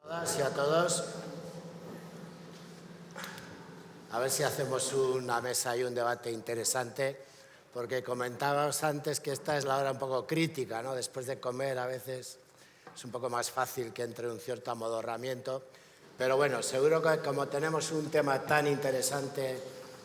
Todas y a todos. A ver si hacemos una mesa y un debate interesante, porque comentábamos antes que esta es la hora un poco crítica, ¿no? Después de comer a veces es un poco más fácil que entre un cierto amodorramiento, pero bueno, seguro que como tenemos un tema tan interesante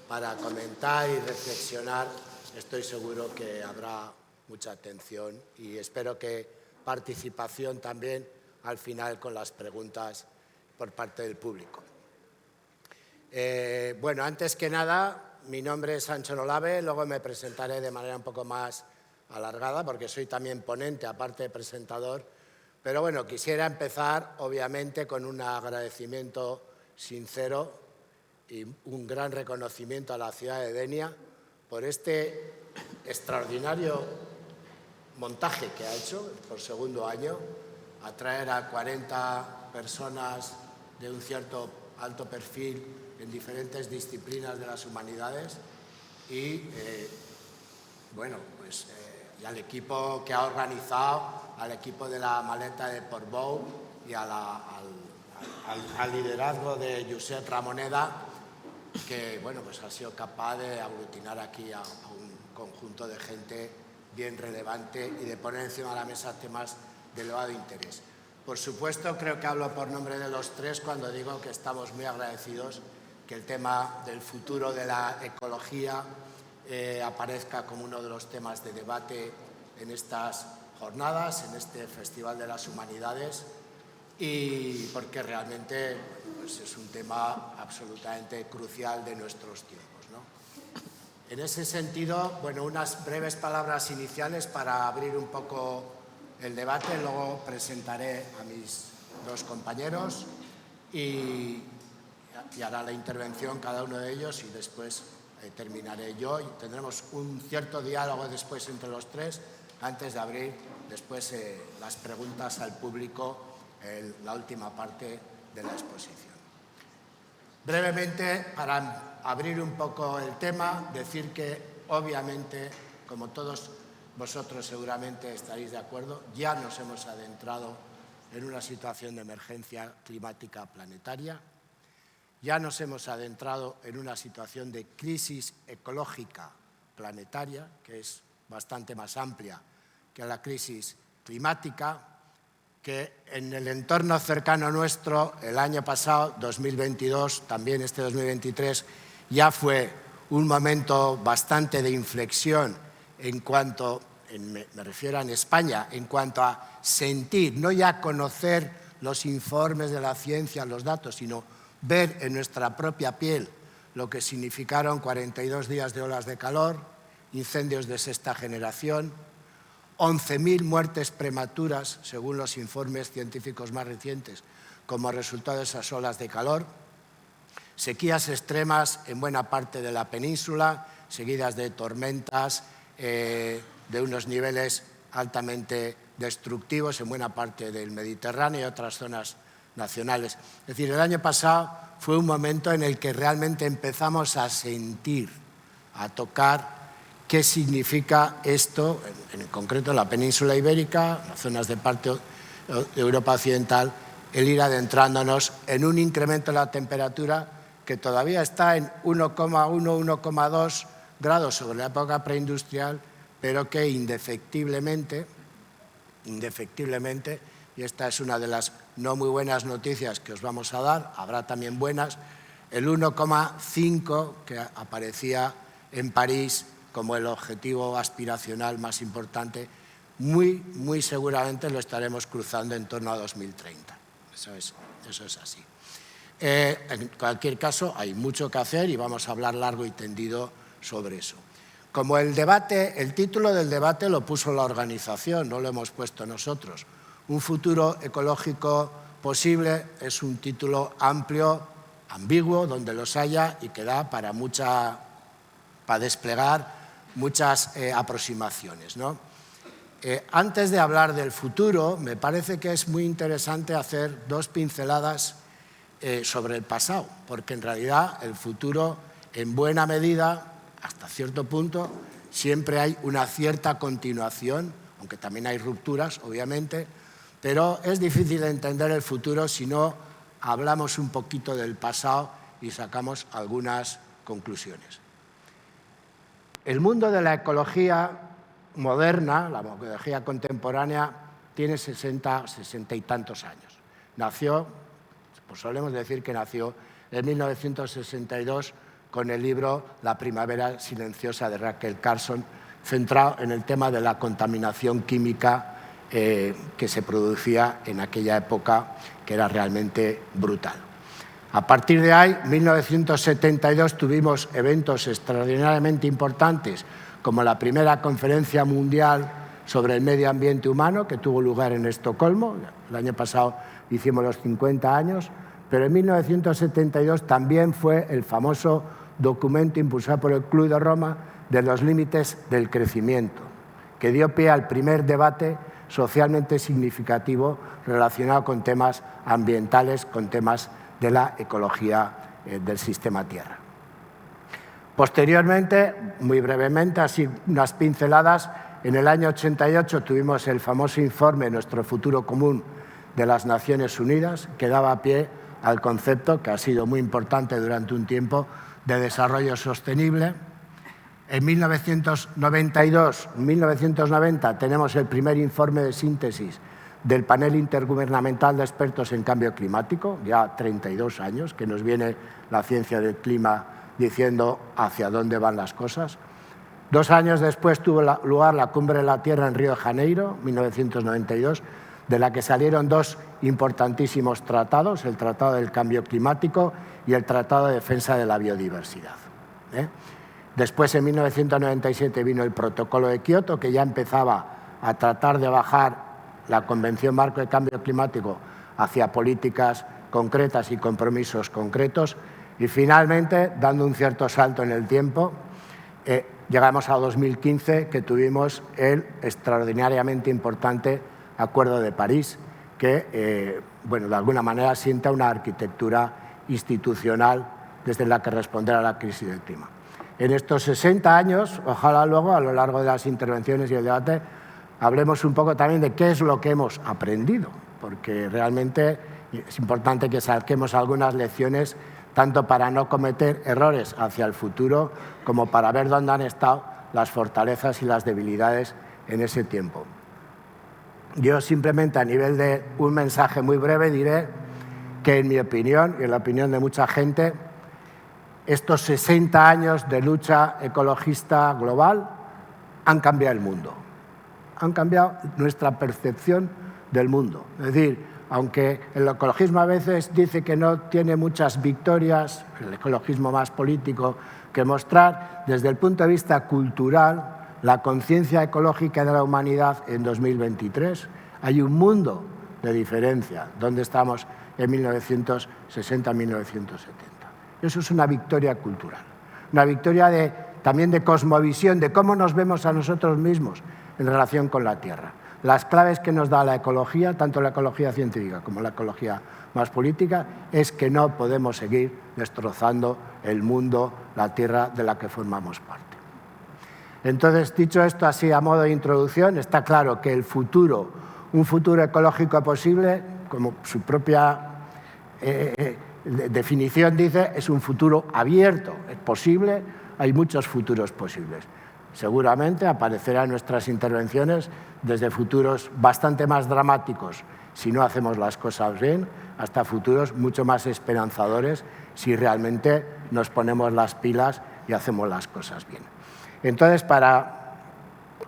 para comentar y reflexionar, estoy seguro que habrá mucha atención y espero que participación también al final con las preguntas por parte del público. Bueno, antes que nada, mi nombre es Sancho Nolave, luego me presentaré de manera un poco más alargada porque soy también ponente, aparte de presentador, pero bueno, quisiera empezar obviamente con un agradecimiento sincero y un gran reconocimiento a la ciudad de Denia por este extraordinario montaje que ha hecho por segundo año, atraer a 40 personas de un cierto alto perfil en diferentes disciplinas de las humanidades y, y al equipo que ha organizado, al equipo de la maleta de Portbou y al liderazgo de Josep Ramoneda, que pues ha sido capaz de aglutinar aquí a un conjunto de gente bien relevante y de poner encima de la mesa temas de elevado interés. Por supuesto, creo que hablo por nombre de los tres cuando digo que estamos muy agradecidos que el tema del futuro de la ecología aparezca como uno de los temas de debate en estas jornadas, en este Festival de las Humanidades, y porque realmente es un tema absolutamente crucial de nuestros tiempos, ¿no? En ese sentido, unas breves palabras iniciales para abrir un poco el debate, luego presentaré a mis dos compañeros y hará la intervención cada uno de ellos y después terminaré yo y tendremos un cierto diálogo después entre los tres antes de abrir después las preguntas al público en la última parte de la exposición. Brevemente, para abrir un poco el tema, decir que obviamente, como todos vosotros seguramente estaréis de acuerdo, ya nos hemos adentrado en una situación de emergencia climática planetaria, ya nos hemos adentrado en una situación de crisis ecológica planetaria, que es bastante más amplia que la crisis climática, que en el entorno cercano nuestro, el año pasado, 2022, también este 2023, ya fue un momento bastante de inflexión en cuanto, me refiero en España, en cuanto a sentir, no ya conocer los informes de la ciencia, los datos, sino ver en nuestra propia piel lo que significaron 42 días de olas de calor, incendios de sexta generación, 11.000 muertes prematuras, según los informes científicos más recientes, como resultado de esas olas de calor, sequías extremas en buena parte de la península, seguidas de tormentas de unos niveles altamente destructivos en buena parte del Mediterráneo y otras zonas nacionales. Es decir, el año pasado fue un momento en el que realmente empezamos a sentir, a tocar qué significa esto, en concreto en la península ibérica, en las zonas de parte de Europa occidental, el ir adentrándonos en un incremento de la temperatura que todavía está en 1,1, 1,2 grados sobre la época preindustrial, pero que indefectiblemente, y esta es una de las no muy buenas noticias que os vamos a dar, habrá también buenas, el 1,5 que aparecía en París como el objetivo aspiracional más importante, muy seguramente lo estaremos cruzando en torno a 2030. Eso es así. En cualquier caso, hay mucho que hacer y vamos a hablar largo y tendido sobre eso. Como el título del debate lo puso la organización, no lo hemos puesto nosotros. Un futuro ecológico posible es un título amplio, ambiguo, donde los haya y que da para desplegar muchas aproximaciones, ¿no? Antes de hablar del futuro, me parece que es muy interesante hacer dos pinceladas sobre el pasado, porque en realidad el futuro, en buena medida, hasta cierto punto, siempre hay una cierta continuación, aunque también hay rupturas, obviamente, pero es difícil entender el futuro si no hablamos un poquito del pasado y sacamos algunas conclusiones. El mundo de la ecología moderna, la ecología contemporánea, tiene 60 y tantos años. Nació, pues solemos decir que nació en 1962 con el libro La primavera silenciosa de Rachel Carson, centrado en el tema de la contaminación química que se producía en aquella época, que era realmente brutal. A partir de ahí, en 1972, tuvimos eventos extraordinariamente importantes, como la primera conferencia mundial sobre el medio ambiente humano, que tuvo lugar en Estocolmo. El año pasado hicimos los 50 años, pero en 1972 también fue el famoso documento impulsado por el Club de Roma de los límites del crecimiento, que dio pie al primer debate socialmente significativo relacionado con temas ambientales, con temas de la ecología del sistema Tierra. Posteriormente, muy brevemente, así unas pinceladas, en el año 88 tuvimos el famoso informe Nuestro futuro común de las Naciones Unidas, que daba pie al concepto, que ha sido muy importante durante un tiempo, de desarrollo sostenible. En 1990 tenemos el primer informe de síntesis del panel intergubernamental de expertos en cambio climático, ya 32 años, que nos viene la ciencia del clima diciendo hacia dónde van las cosas. 2 años después tuvo lugar la Cumbre de la Tierra en Río de Janeiro, 1992, de la que salieron 2 importantísimos tratados, el Tratado del Cambio Climático y el Tratado de Defensa de la Biodiversidad. Después, en 1997, vino el Protocolo de Kioto, que ya empezaba a tratar de bajar la Convención Marco de Cambio Climático hacia políticas concretas y compromisos concretos. Y finalmente, dando un cierto salto en el tiempo, llegamos a 2015, que tuvimos el extraordinariamente importante Acuerdo de París, que de alguna manera sienta una arquitectura institucional desde la que responder a la crisis del clima. En estos 60 años, ojalá luego, a lo largo de las intervenciones y el debate, hablemos un poco también de qué es lo que hemos aprendido, porque realmente es importante que saquemos algunas lecciones, tanto para no cometer errores hacia el futuro, como para ver dónde han estado las fortalezas y las debilidades en ese tiempo. Yo simplemente, a nivel de un mensaje muy breve, diré que, en mi opinión y en la opinión de mucha gente, estos 60 años de lucha ecologista global han cambiado el mundo, han cambiado nuestra percepción del mundo. Es decir, aunque el ecologismo a veces dice que no tiene muchas victorias, el ecologismo más político, que mostrar, desde el punto de vista cultural, la conciencia ecológica de la humanidad en 2023, hay un mundo de diferencia, donde estamos en 1960-1970. Eso es una victoria cultural, una victoria también de cosmovisión, de cómo nos vemos a nosotros mismos en relación con la Tierra. Las claves que nos da la ecología, tanto la ecología científica como la ecología más política, es que no podemos seguir destrozando el mundo, la Tierra de la que formamos parte. Entonces, dicho esto así a modo de introducción, está claro que el futuro, un futuro ecológico posible, como su propia definición dice, es un futuro abierto, es posible, hay muchos futuros posibles. Seguramente aparecerán nuestras intervenciones desde futuros bastante más dramáticos si no hacemos las cosas bien, hasta futuros mucho más esperanzadores si realmente nos ponemos las pilas y hacemos las cosas bien. Entonces, para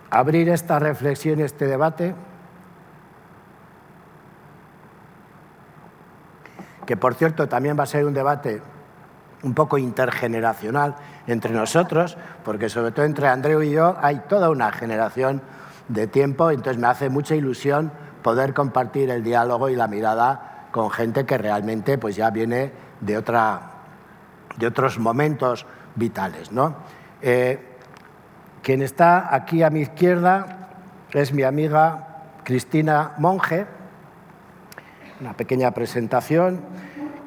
abrir esta reflexión y este debate, que por cierto también va a ser un debate un poco intergeneracional entre nosotros, porque sobre todo entre Andreu y yo hay toda una generación de tiempo, entonces me hace mucha ilusión poder compartir el diálogo y la mirada con gente que realmente pues ya viene de otros momentos vitales, ¿no? Quien está aquí a mi izquierda es mi amiga Cristina Monge. Una pequeña presentación.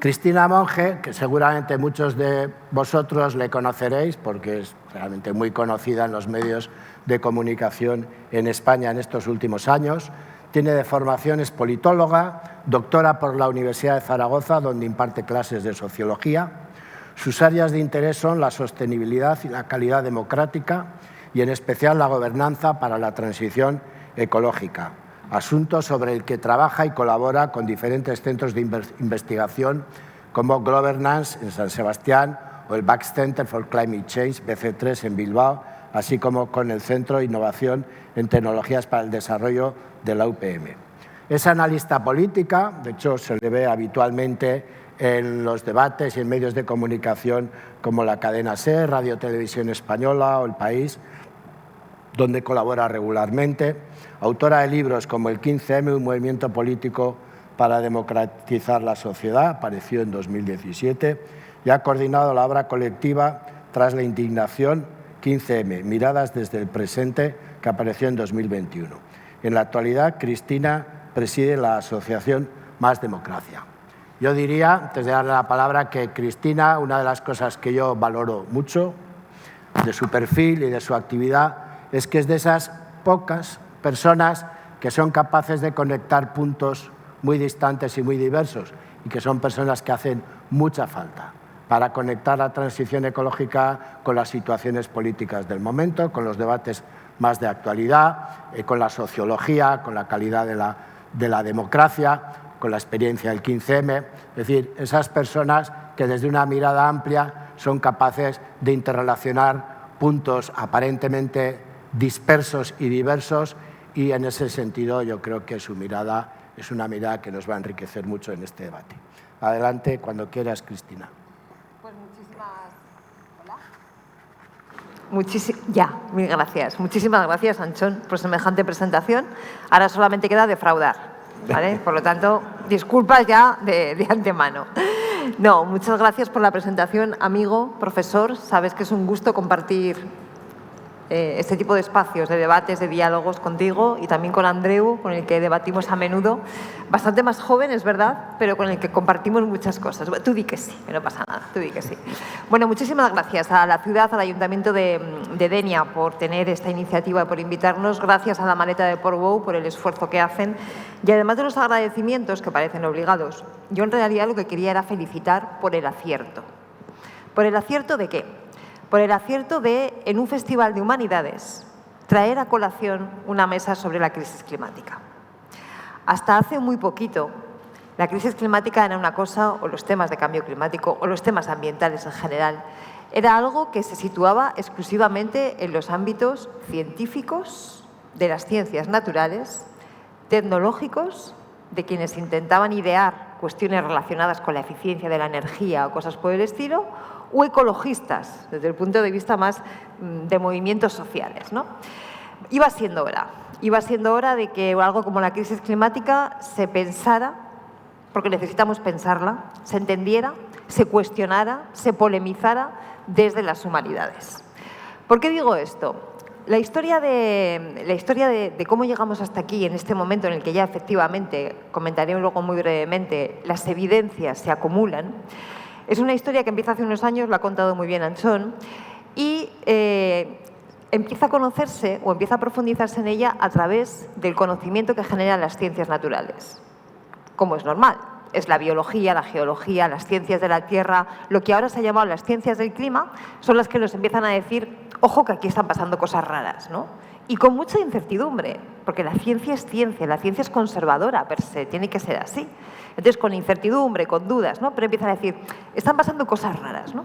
Cristina Monge, que seguramente muchos de vosotros le conoceréis porque es realmente muy conocida en los medios de comunicación en España en estos últimos años. Tiene de formación, es politóloga, doctora por la Universidad de Zaragoza, donde imparte clases de sociología. Sus áreas de interés son la sostenibilidad y la calidad democrática y en especial la gobernanza para la transición ecológica, asunto sobre el que trabaja y colabora con diferentes centros de investigación como Governance en San Sebastián o el Bax Center for Climate Change, BC3 en Bilbao, así como con el Centro de Innovación en Tecnologías para el Desarrollo de la UPM. Es analista política, de hecho se le ve habitualmente en los debates y en medios de comunicación como la cadena SER, Radio Televisión Española o El País, donde colabora regularmente. Autora de libros como El 15M, un movimiento político para democratizar la sociedad, apareció en 2017, y ha coordinado la obra colectiva Tras la indignación 15M, Miradas desde el presente, que apareció en 2021. En la actualidad, Cristina preside la asociación Más Democracia. Yo diría, antes de darle la palabra, que Cristina, una de las cosas que yo valoro mucho de su perfil y de su actividad es que es de esas pocas personas que son capaces de conectar puntos muy distantes y muy diversos y que son personas que hacen mucha falta para conectar la transición ecológica con las situaciones políticas del momento, con los debates más de actualidad, con la sociología, con la calidad de la democracia, con la experiencia del 15M. Es decir, esas personas que desde una mirada amplia son capaces de interrelacionar puntos aparentemente dispersos y diversos, y en ese sentido yo creo que su mirada es una mirada que nos va a enriquecer mucho en este debate. Adelante, cuando quieras, Cristina. Pues mil gracias. Muchísimas gracias, Anchón, por semejante presentación. Ahora solamente queda defraudar, ¿vale? Por lo tanto, disculpas ya de antemano. No, muchas gracias por la presentación, amigo, profesor. Sabes que es un gusto compartir este tipo de espacios, de debates, de diálogos contigo y también con Andreu, con el que debatimos a menudo. Bastante más joven, es verdad, pero con el que compartimos muchas cosas. Tú di que sí, que no pasa nada, tú di que sí. Bueno, muchísimas gracias a la ciudad, al Ayuntamiento de Denia por tener esta iniciativa y por invitarnos. Gracias a la Maleta de Portbou por el esfuerzo que hacen. Y además de los agradecimientos, que parecen obligados, yo en realidad lo que quería era felicitar por el acierto. ¿Por el acierto de qué? Por el acierto de, en un festival de humanidades, traer a colación una mesa sobre la crisis climática. Hasta hace muy poquito, la crisis climática era una cosa, o los temas de cambio climático, o los temas ambientales en general, era algo que se situaba exclusivamente en los ámbitos científicos, de las ciencias naturales, tecnológicos, de quienes intentaban idear cuestiones relacionadas con la eficiencia de la energía o cosas por el estilo, o ecologistas, desde el punto de vista más de movimientos sociales, ¿no? Iba siendo hora de que algo como la crisis climática se pensara, porque necesitamos pensarla, se entendiera, se cuestionara, se polemizara desde las humanidades. ¿Por qué digo esto? La historia de cómo llegamos hasta aquí, en este momento en el que ya efectivamente, comentaré luego muy brevemente, las evidencias se acumulan, es una historia que empieza hace unos años, lo ha contado muy bien Anchón, y empieza a conocerse o empieza a profundizarse en ella a través del conocimiento que generan las ciencias naturales, como es normal. Es la biología, la geología, las ciencias de la Tierra, lo que ahora se ha llamado las ciencias del clima, son las que nos empiezan a decir, ojo que aquí están pasando cosas raras, ¿no? Y con mucha incertidumbre, porque la ciencia es conservadora per se, tiene que ser así. Entonces, con incertidumbre, con dudas, ¿no? Pero empiezan a decir, están pasando cosas raras, ¿no?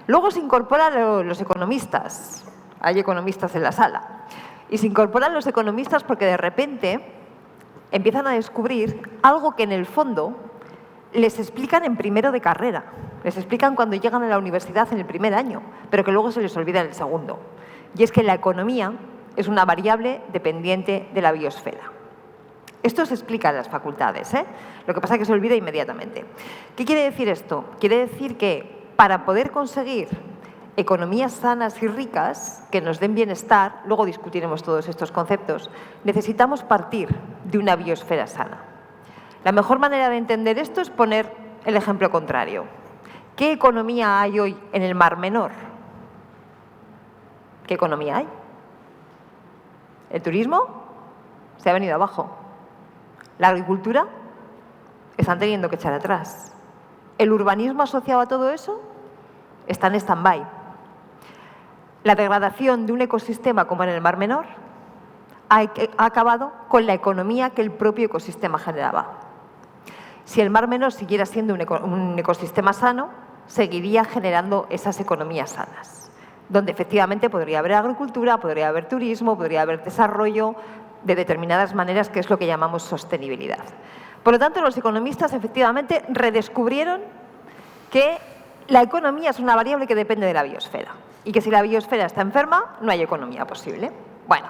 Luego se incorporan los economistas, hay economistas en la sala, y se incorporan los economistas porque de repente empiezan a descubrir algo que en el fondo les explican en primero de carrera, les explican cuando llegan a la universidad en el primer año, pero que luego se les olvida en el segundo. Y es que la economía es una variable dependiente de la biosfera. Esto se explica en las facultades, ¿eh? Lo que pasa es que se olvida inmediatamente. ¿Qué quiere decir esto? Quiere decir que para poder conseguir economías sanas y ricas que nos den bienestar, luego discutiremos todos estos conceptos, necesitamos partir de una biosfera sana. La mejor manera de entender esto es poner el ejemplo contrario. ¿Qué economía hay hoy en el Mar Menor? ¿Qué economía hay? ¿El turismo? Se ha venido abajo. La agricultura están teniendo que echar atrás. El urbanismo asociado a todo eso está en stand-by. La degradación de un ecosistema como en el Mar Menor ha acabado con la economía que el propio ecosistema generaba. Si el Mar Menor siguiera siendo un ecosistema sano, seguiría generando esas economías sanas, donde efectivamente podría haber agricultura, podría haber turismo, podría haber desarrollo de determinadas maneras, que es lo que llamamos sostenibilidad. Por lo tanto, los economistas efectivamente redescubrieron que la economía es una variable que depende de la biosfera y que si la biosfera está enferma, no hay economía posible. Bueno,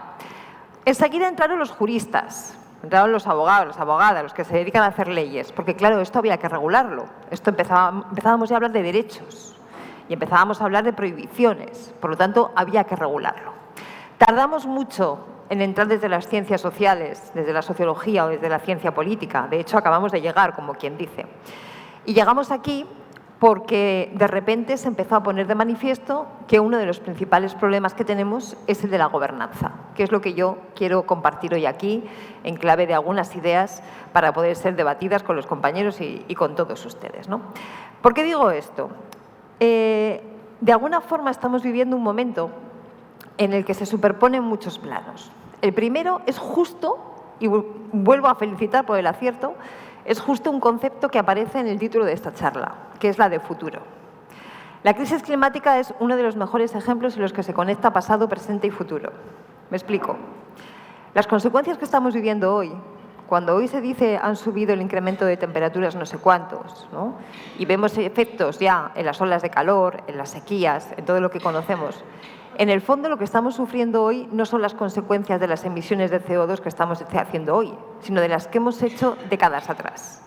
enseguida entraron los juristas, entraron los abogados, las abogadas, los que se dedican a hacer leyes, porque claro, esto había que regularlo. Esto empezábamos ya a hablar de derechos y empezábamos a hablar de prohibiciones, por lo tanto, había que regularlo. Tardamos mucho en entrar desde las ciencias sociales, desde la sociología o desde la ciencia política. De hecho, acabamos de llegar, como quien dice. Y llegamos aquí porque de repente se empezó a poner de manifiesto que uno de los principales problemas que tenemos es el de la gobernanza, que es lo que yo quiero compartir hoy aquí en clave de algunas ideas para poder ser debatidas con los compañeros y con todos ustedes, ¿no? ¿Por qué digo esto? De alguna forma estamos viviendo un momento en el que se superponen muchos planos. El primero es justo, y vuelvo a felicitar por el acierto, es justo un concepto que aparece en el título de esta charla, que es la de futuro. La crisis climática es uno de los mejores ejemplos en los que se conecta pasado, presente y futuro. Me explico. Las consecuencias que estamos viviendo hoy, cuando hoy se dice han subido el incremento de temperaturas no sé cuántos, ¿no? Y vemos efectos ya en las olas de calor, en las sequías, en todo lo que conocemos, en el fondo lo que estamos sufriendo hoy no son las consecuencias de las emisiones de CO2 que estamos haciendo hoy, sino de las que hemos hecho décadas atrás.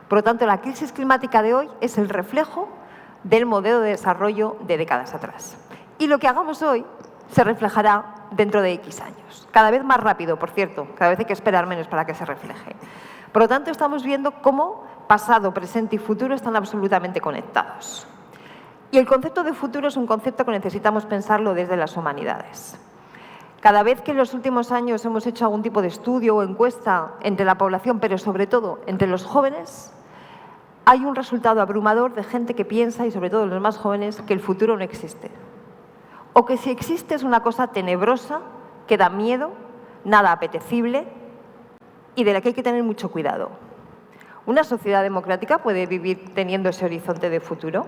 Por lo tanto, la crisis climática de hoy es el reflejo del modelo de desarrollo de décadas atrás. Y lo que hagamos hoy se reflejará dentro de X años. Cada vez más rápido, por cierto, cada vez hay que esperar menos para que se refleje. Por lo tanto, estamos viendo cómo pasado, presente y futuro están absolutamente conectados. Y el concepto de futuro es un concepto que necesitamos pensarlo desde las humanidades. Cada vez que en los últimos años hemos hecho algún tipo de estudio o encuesta entre la población, pero sobre todo entre los jóvenes, hay un resultado abrumador de gente que piensa, y sobre todo los más jóvenes, que el futuro no existe. O que si existe es una cosa tenebrosa, que da miedo, nada apetecible y de la que hay que tener mucho cuidado. ¿Una sociedad democrática puede vivir teniendo ese horizonte de futuro?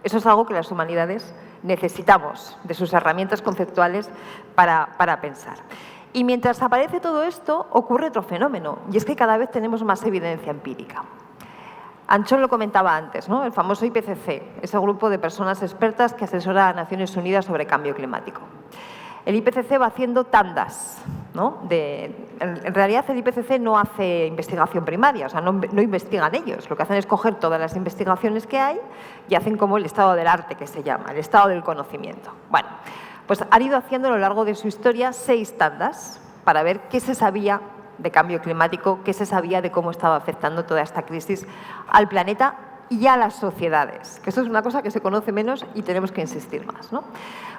Eso es algo que las humanidades necesitamos de sus herramientas conceptuales para pensar. Y mientras aparece todo esto, ocurre otro fenómeno, y es que cada vez tenemos más evidencia empírica. Anchón lo comentaba antes, ¿no? El famoso IPCC, ese grupo de personas expertas que asesora a Naciones Unidas sobre cambio climático. El IPCC va haciendo tandas, ¿no? En realidad el IPCC no hace investigación primaria, o sea, no investigan ellos. Lo que hacen es coger todas las investigaciones que hay y hacen como el estado del arte, que se llama, el estado del conocimiento. Bueno, pues han ido haciendo a lo largo de su historia 6 tandas para ver qué se sabía de cambio climático, qué se sabía de cómo estaba afectando toda esta crisis al planeta y a las sociedades, que eso es una cosa que se conoce menos y tenemos que insistir más, ¿no?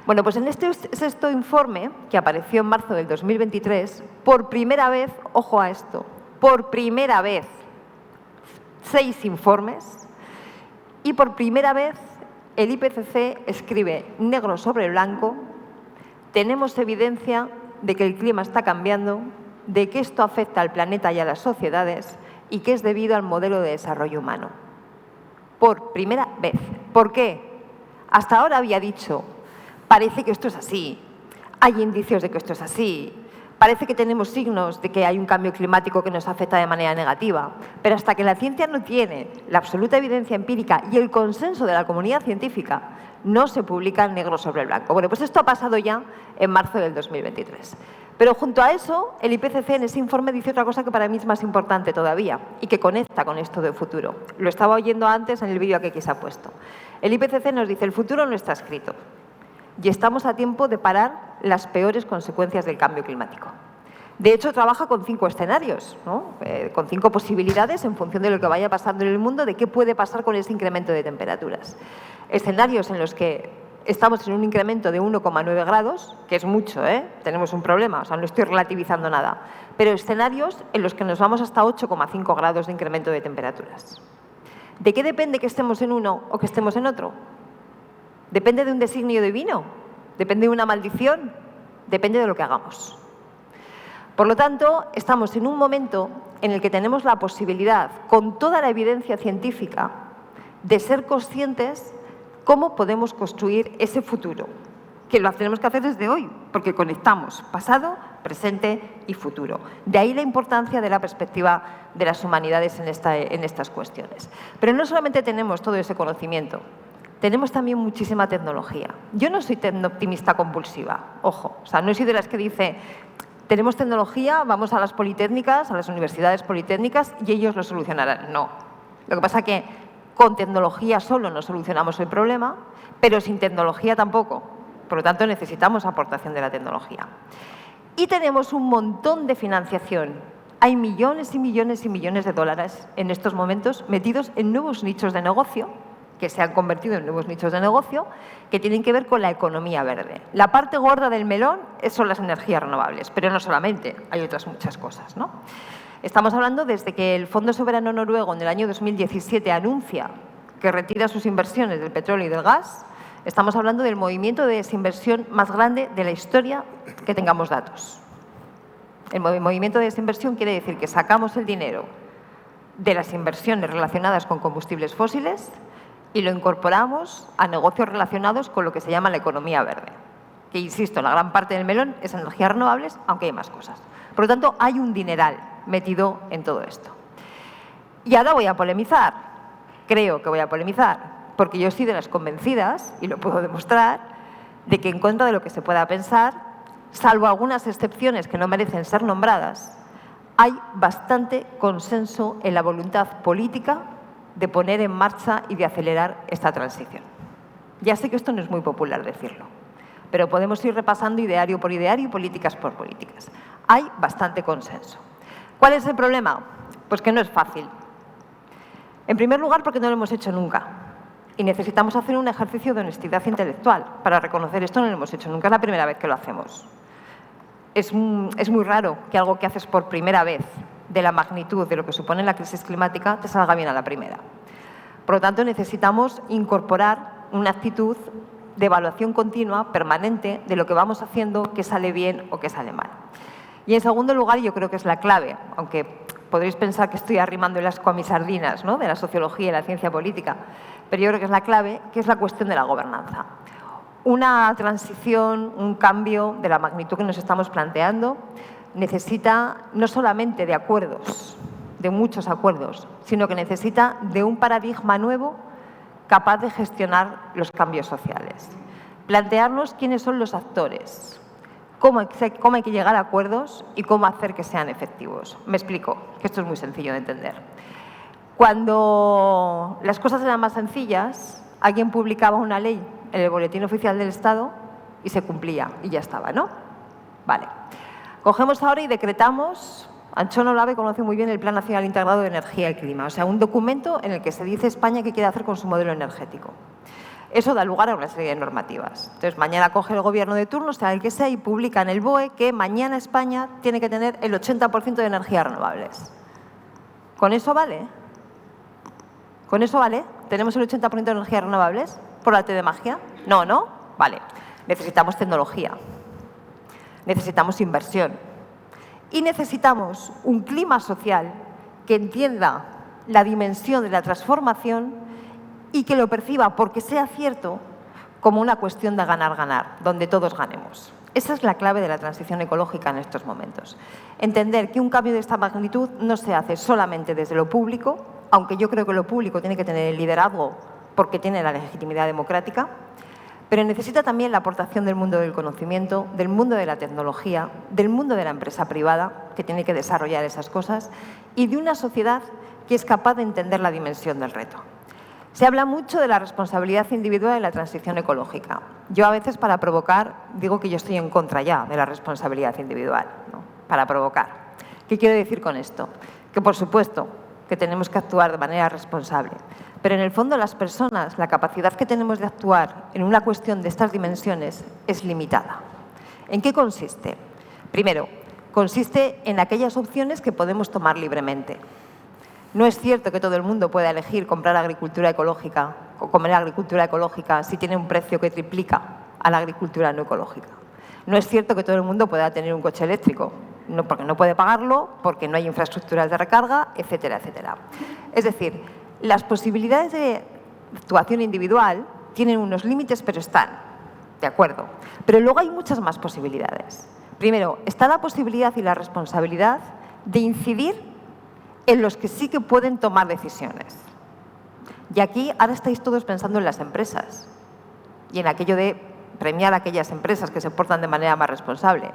Bueno, pues en este sexto informe, que apareció en marzo del 2023, por primera vez, ojo a esto, por primera vez, 6 informes, y por primera vez el IPCC escribe negro sobre blanco: tenemos evidencia de que el clima está cambiando, de que esto afecta al planeta y a las sociedades y que es debido al modelo de desarrollo humano. Por primera vez. ¿Por qué? Hasta ahora había dicho, parece que esto es así, hay indicios de que esto es así, parece que tenemos signos de que hay un cambio climático que nos afecta de manera negativa, pero hasta que la ciencia no tiene la absoluta evidencia empírica y el consenso de la comunidad científica, no se publica en negro sobre blanco. Bueno, pues esto ha pasado ya en marzo del 2023. Pero junto a eso, el IPCC en ese informe dice otra cosa que para mí es más importante todavía y que conecta con esto del futuro. Lo estaba oyendo antes en el vídeo que aquí se ha puesto. El IPCC nos dice, el futuro no está escrito y estamos a tiempo de parar las peores consecuencias del cambio climático. De hecho, trabaja con 5 escenarios, ¿no? Con 5 posibilidades en función de lo que vaya pasando en el mundo, de qué puede pasar con ese incremento de temperaturas. Escenarios en los que estamos en un incremento de 1,9 grados, que es mucho, tenemos un problema, o sea, no estoy relativizando nada, pero escenarios en los que nos vamos hasta 8,5 grados de incremento de temperaturas. ¿De qué depende que estemos en uno o que estemos en otro? ¿Depende de un designio divino? ¿Depende de una maldición? Depende de lo que hagamos. Por lo tanto, estamos en un momento en el que tenemos la posibilidad, con toda la evidencia científica, de ser conscientes cómo podemos construir ese futuro, que lo tenemos que hacer desde hoy, porque conectamos pasado, presente y futuro. De ahí la importancia de la perspectiva de las humanidades en estas cuestiones. Pero no solamente tenemos todo ese conocimiento, tenemos también muchísima tecnología. Yo no soy optimista compulsiva, ojo, o sea, no soy de las que dice tenemos tecnología, vamos a las politécnicas, a las universidades politécnicas y ellos lo solucionarán. No. Lo que pasa es que con tecnología solo no solucionamos el problema, pero sin tecnología tampoco. Por lo tanto, necesitamos aportación de la tecnología. Y tenemos un montón de financiación. Hay millones y millones y millones de dólares en estos momentos metidos en nuevos nichos de negocio, que se han convertido en nuevos nichos de negocio, que tienen que ver con la economía verde. La parte gorda del melón son las energías renovables, pero no solamente, hay otras muchas cosas, ¿no? Estamos hablando desde que el Fondo Soberano Noruego en el año 2017 anuncia que retira sus inversiones del petróleo y del gas, estamos hablando del movimiento de desinversión más grande de la historia que tengamos datos. El movimiento de desinversión quiere decir que sacamos el dinero de las inversiones relacionadas con combustibles fósiles y lo incorporamos a negocios relacionados con lo que se llama la economía verde. Que, insisto, la gran parte del melón es energías renovables, aunque hay más cosas. Por lo tanto, hay un dineral metido en todo esto. Y ahora voy a polemizar. Creo que voy a polemizar, porque yo soy de las convencidas, y lo puedo demostrar, de que en contra de lo que se pueda pensar, salvo algunas excepciones que no merecen ser nombradas, hay bastante consenso en la voluntad política de poner en marcha y de acelerar esta transición. Ya sé que esto no es muy popular decirlo, pero podemos ir repasando ideario por ideario y políticas por políticas. Hay bastante consenso. ¿Cuál es el problema? Pues que no es fácil. En primer lugar, porque no lo hemos hecho nunca. Y necesitamos hacer un ejercicio de honestidad intelectual para reconocer esto. No lo hemos hecho nunca, es la primera vez que lo hacemos. Es muy raro que algo que haces por primera vez, de la magnitud de lo que supone la crisis climática, te salga bien a la primera. Por lo tanto, necesitamos incorporar una actitud de evaluación continua, permanente, de lo que vamos haciendo, que sale bien o que sale mal. Y en segundo lugar, yo creo que es la clave, aunque podréis pensar que estoy arrimando el asco a mis sardinas, ¿no?, de la sociología y la ciencia política, pero yo creo que es la clave, que es la cuestión de la gobernanza. Una transición, un cambio de la magnitud que nos estamos planteando, necesita no solamente de acuerdos, de muchos acuerdos, sino que necesita de un paradigma nuevo capaz de gestionar los cambios sociales. Plantearnos quiénes son los actores, cómo hay que llegar a acuerdos y cómo hacer que sean efectivos. Me explico, que esto es muy sencillo de entender. Cuando las cosas eran más sencillas, alguien publicaba una ley en el Boletín Oficial del Estado y se cumplía y ya estaba, ¿no? Vale. Cogemos ahora y decretamos, Anchón Olave conoce muy bien el Plan Nacional Integrado de Energía y Clima, o sea, un documento en el que se dice España qué quiere hacer con su modelo energético. Eso da lugar a una serie de normativas. Entonces, mañana coge el gobierno de turno, sea el que sea, y publica en el BOE que mañana España tiene que tener el 80% de energías renovables. ¿Con eso vale? ¿Con eso vale? ¿Tenemos el 80% de energías renovables? ¿Por arte de magia? No, ¿no? Vale. Necesitamos tecnología. Necesitamos inversión. Y necesitamos un clima social que entienda la dimensión de la transformación y que lo perciba, porque sea cierto, como una cuestión de ganar-ganar, donde todos ganemos. Esa es la clave de la transición ecológica en estos momentos. Entender que un cambio de esta magnitud no se hace solamente desde lo público, aunque yo creo que lo público tiene que tener el liderazgo porque tiene la legitimidad democrática, pero necesita también la aportación del mundo del conocimiento, del mundo de la tecnología, del mundo de la empresa privada, que tiene que desarrollar esas cosas, y de una sociedad que es capaz de entender la dimensión del reto. Se habla mucho de la responsabilidad individual en la transición ecológica. Yo a veces, para provocar, digo que yo estoy en contra ya de la responsabilidad individual, ¿no?, para provocar. ¿Qué quiero decir con esto? Que, por supuesto, que tenemos que actuar de manera responsable, Pero en el fondo las personas, la capacidad que tenemos de actuar en una cuestión de estas dimensiones es limitada. ¿En qué consiste? Primero, consiste en aquellas opciones que podemos tomar libremente. No es cierto que todo el mundo pueda elegir comprar agricultura ecológica o comer agricultura ecológica si tiene un precio que triplica a la agricultura no ecológica. No es cierto que todo el mundo pueda tener un coche eléctrico, no, porque no puede pagarlo, porque no hay infraestructuras de recarga, etcétera, etcétera. Es decir, las posibilidades de actuación individual tienen unos límites, pero están, ¿de acuerdo? Pero luego hay muchas más posibilidades. Primero, está la posibilidad y la responsabilidad de incidir en los que sí que pueden tomar decisiones. Y aquí ahora estáis todos pensando en las empresas y en aquello de premiar a aquellas empresas que se portan de manera más responsable.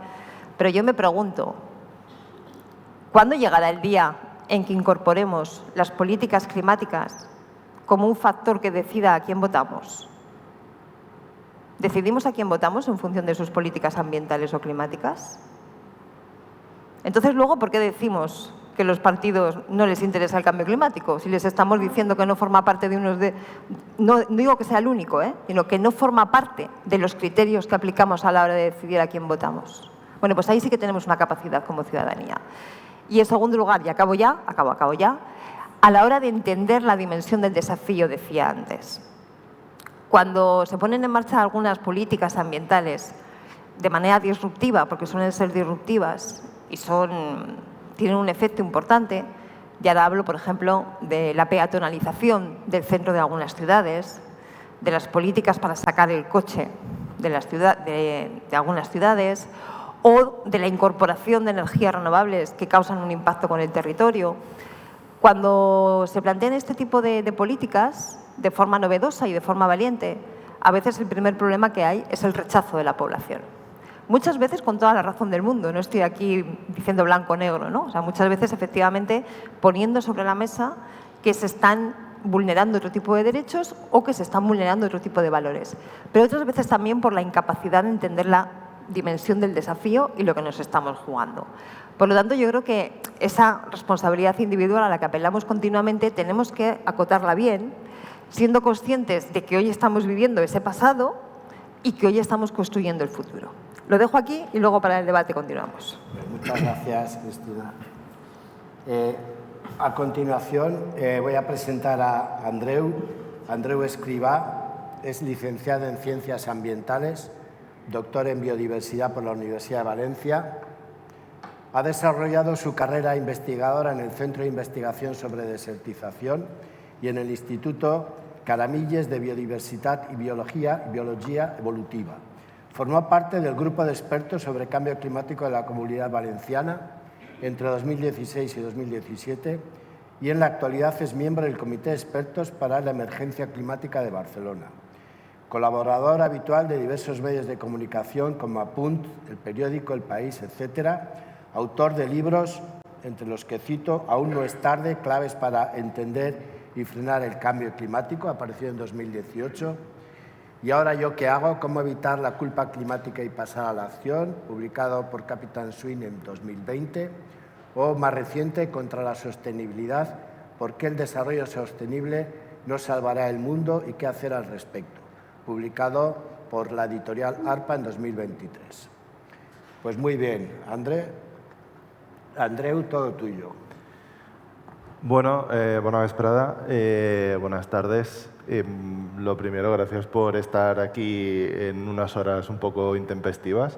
Pero yo me pregunto, ¿cuándo llegará el día en que incorporemos las políticas climáticas como un factor que decida a quién votamos? ¿Decidimos a quién votamos en función de sus políticas ambientales o climáticas? Entonces, luego, ¿por qué decimos que a los partidos no les interesa el cambio climático? Si les estamos diciendo que no forma parte de unos de... No digo que sea el único, sino que no forma parte de los criterios que aplicamos a la hora de decidir a quién votamos. Bueno, pues ahí sí que tenemos una capacidad como ciudadanía. Y en segundo lugar, y acabo ya, a la hora de entender la dimensión del desafío, decía antes. Cuando se ponen en marcha algunas políticas ambientales de manera disruptiva, porque suelen ser disruptivas y tienen un efecto importante, y ahora hablo, por ejemplo, de la peatonalización del centro de algunas ciudades, de las políticas para sacar el coche de algunas ciudades, o de la incorporación de energías renovables que causan un impacto con el territorio. Cuando se plantean este tipo de políticas de forma novedosa y de forma valiente, a veces el primer problema que hay es el rechazo de la población. Muchas veces con toda la razón del mundo, no estoy aquí diciendo blanco o negro, ¿no? O sea, muchas veces efectivamente poniendo sobre la mesa que se están vulnerando otro tipo de derechos o que se están vulnerando otro tipo de valores. Pero otras veces también por la incapacidad de entender la dimensión del desafío y lo que nos estamos jugando. Por lo tanto, yo creo que esa responsabilidad individual a la que apelamos continuamente tenemos que acotarla bien, siendo conscientes de que hoy estamos viviendo ese pasado y que hoy estamos construyendo el futuro. Lo dejo aquí y luego para el debate continuamos. Muchas gracias, Cristina. A continuación voy a presentar a Andreu. Andreu Escrivá es licenciado en Ciencias Ambientales, doctor en Biodiversidad por la Universidad de Valencia. Ha desarrollado su carrera investigadora en el Centro de Investigación sobre Desertización y en el Instituto Caramilles de Biodiversidad y Biología Evolutiva. Formó parte del grupo de expertos sobre cambio climático de la Comunidad Valenciana entre 2016 y 2017 y en la actualidad es miembro del Comité de Expertos para la Emergencia Climática de Barcelona. Colaborador habitual de diversos medios de comunicación como Apunt, El Periódico, El País, etc. Autor de libros, entre los que cito Aún no es tarde, claves para entender y frenar el cambio climático, apareció en 2018. Y ahora yo qué hago, cómo evitar la culpa climática y pasar a la acción, publicado por Capitán Swing en 2020. O más reciente, Contra la sostenibilidad, por qué el desarrollo sostenible no salvará el mundo y qué hacer al respecto, publicado por la editorial ARPA en 2023. Pues muy bien, Andreu, todo tuyo. Bueno, bona vesprada, buenas tardes. Lo primero, gracias por estar aquí en unas horas un poco intempestivas.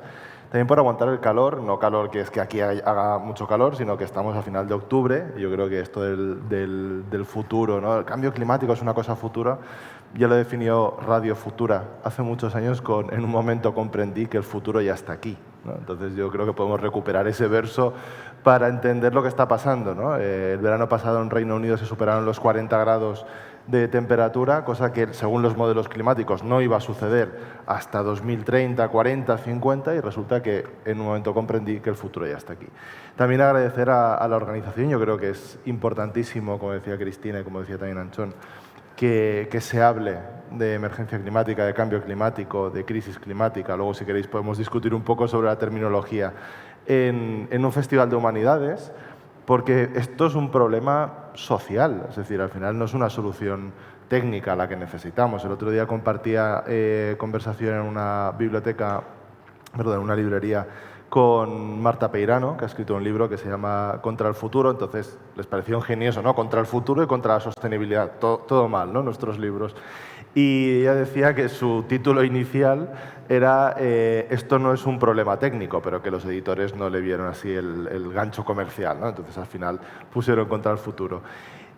También por aguantar el calor, no calor que es que aquí haga mucho calor, sino que estamos a final de octubre. Yo creo que esto del futuro, ¿no? El cambio climático es una cosa futura. Yo lo definió Radio Futura hace muchos años, en un momento comprendí que el futuro ya está aquí, ¿no? Entonces yo creo que podemos recuperar ese verso para entender lo que está pasando, ¿no? El verano pasado en Reino Unido se superaron los 40 grados de temperatura, cosa que según los modelos climáticos no iba a suceder hasta 2030, 40, 50 y resulta que en un momento comprendí que el futuro ya está aquí. También agradecer a la organización, yo creo que es importantísimo, como decía Cristina y como decía también Anchón, que se hable de emergencia climática, de cambio climático, de crisis climática. Luego, si queréis, podemos discutir un poco sobre la terminología en un festival de humanidades, porque esto es un problema social, es decir, al final no es una solución técnica, la que necesitamos. El otro día compartía conversación en una biblioteca, perdón, en una librería con Marta Peirano, que ha escrito un libro que se llama Contra el futuro. Entonces, les pareció ingenioso, ¿no? Contra el futuro y contra la sostenibilidad. Todo mal, ¿no? Nuestros libros. Y ella decía que su título inicial era esto no es un problema técnico, pero que los editores no le vieron así el gancho comercial, ¿no? Entonces, al final, pusieron Contra el futuro.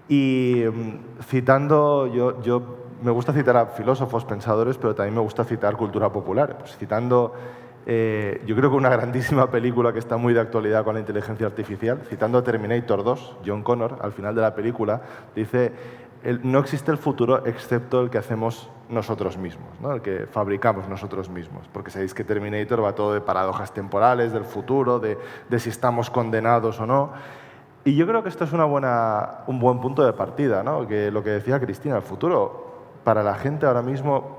Y citando, yo me gusta citar a filósofos, pensadores, pero también me gusta citar cultura popular. Pues citando, yo creo que una grandísima película que está muy de actualidad con la inteligencia artificial, citando a Terminator 2, John Connor, al final de la película, dice, no existe el futuro excepto el que hacemos nosotros mismos, ¿no? El que fabricamos nosotros mismos. Porque sabéis que Terminator va todo de paradojas temporales, del futuro, de si estamos condenados o no. Y yo creo que esto es un buen punto de partida, ¿no? Que lo que decía Cristina, el futuro para la gente ahora mismo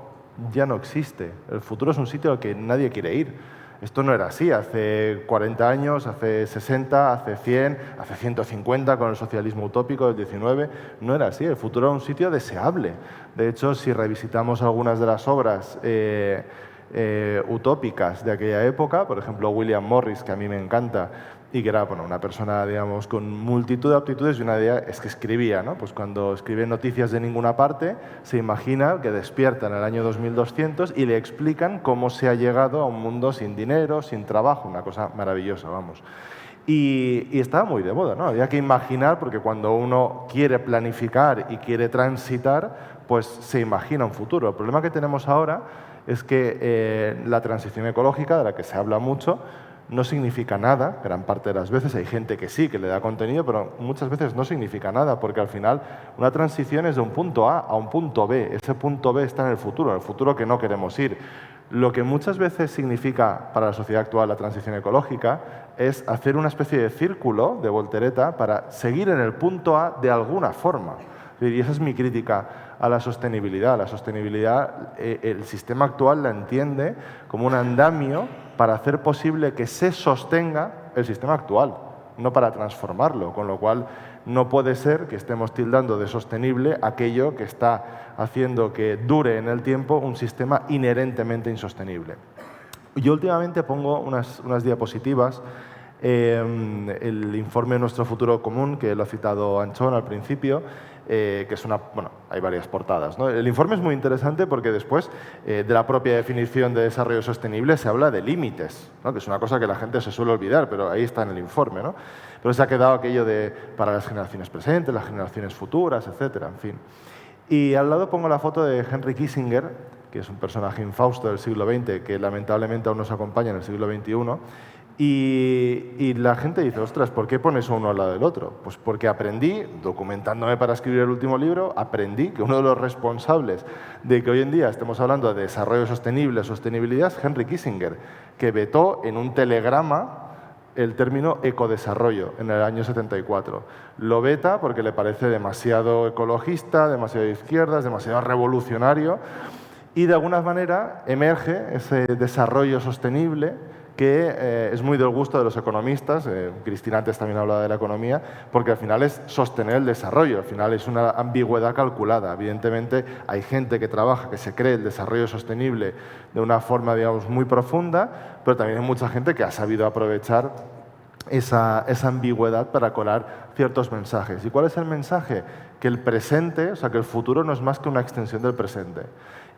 ya no existe. El futuro es un sitio al que nadie quiere ir. Esto no era así hace 40 años, hace 60, hace 100, hace 150 con el socialismo utópico del 19. No era así. El futuro era un sitio deseable. De hecho, si revisitamos algunas de las obras utópicas de aquella época, por ejemplo, William Morris, que a mí me encanta, y que era una persona, digamos, con multitud de aptitudes, y una de ellas es que escribía, ¿no? Pues cuando escribe noticias de ninguna parte, se imagina que despierta en el año 2200 y le explican cómo se ha llegado a un mundo sin dinero, sin trabajo, una cosa maravillosa, vamos. Y estaba muy de moda, ¿no? Había que imaginar, porque cuando uno quiere planificar y quiere transitar, pues se imagina un futuro. El problema que tenemos ahora es que la transición ecológica, de la que se habla mucho, no significa nada, gran parte de las veces. Hay gente que sí, que le da contenido, pero muchas veces no significa nada, porque al final una transición es de un punto A un punto B. Ese punto B está en el futuro que no queremos ir. Lo que muchas veces significa para la sociedad actual la transición ecológica es hacer una especie de círculo, de voltereta, para seguir en el punto A de alguna forma. Y esa es mi crítica a la sostenibilidad. La sostenibilidad, el sistema actual la entiende como un andamio para hacer posible que se sostenga el sistema actual, no para transformarlo, con lo cual no puede ser que estemos tildando de sostenible aquello que está haciendo que dure en el tiempo un sistema inherentemente insostenible. Yo últimamente pongo unas diapositivas, el informe Nuestro futuro común, que lo ha citado Anchón al principio, que es hay varias portadas, ¿no? El informe es muy interesante porque después de la propia definición de desarrollo sostenible se habla de límites, ¿no? Que es una cosa que la gente se suele olvidar, pero ahí está en el informe, ¿no? Pero se ha quedado aquello de para las generaciones presentes, las generaciones futuras, etcétera, en fin. Y al lado pongo la foto de Henry Kissinger, que es un personaje infausto del siglo XX que lamentablemente aún nos acompaña en el siglo XXI. Y la gente dice, ostras, ¿por qué pones uno al lado del otro? Pues porque aprendí, documentándome para escribir el último libro, aprendí que uno de los responsables de que hoy en día estemos hablando de desarrollo sostenible, sostenibilidad, es Henry Kissinger, que vetó en un telegrama el término ecodesarrollo en el año 74. Lo veta porque le parece demasiado ecologista, demasiado de izquierdas, demasiado revolucionario, y de alguna manera emerge ese desarrollo sostenible que es muy del gusto de los economistas. Cristina antes también hablaba de la economía, porque al final es sostener el desarrollo, al final es una ambigüedad calculada. Evidentemente hay gente que trabaja, que se cree el desarrollo sostenible de una forma, digamos, muy profunda, pero también hay mucha gente que ha sabido aprovechar esa ambigüedad para colar ciertos mensajes. ¿Y cuál es el mensaje? Que el presente, o sea, que el futuro no es más que una extensión del presente.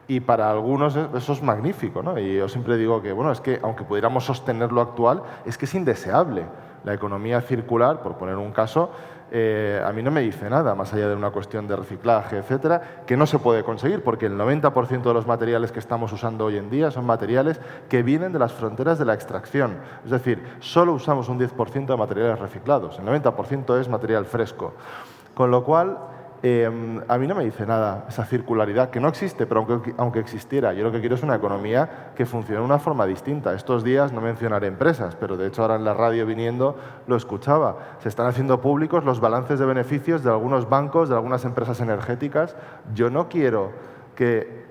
Y para algunos eso es magnífico, ¿no? Y yo siempre digo que, bueno, es que aunque pudiéramos sostener lo actual, es que es indeseable. La economía circular, por poner un caso, a mí no me dice nada, más allá de una cuestión de reciclaje, etcétera, que no se puede conseguir, porque el 90% de los materiales que estamos usando hoy en día son materiales que vienen de las fronteras de la extracción. Es decir, solo usamos un 10% de materiales reciclados, el 90% es material fresco. Con lo cual, a mí no me dice nada esa circularidad, que no existe, pero aunque existiera, yo lo que quiero es una economía que funcione de una forma distinta. Estos días no mencionaré empresas, pero de hecho ahora en la radio viniendo lo escuchaba. Se están haciendo públicos los balances de beneficios de algunos bancos, de algunas empresas energéticas. Yo no quiero que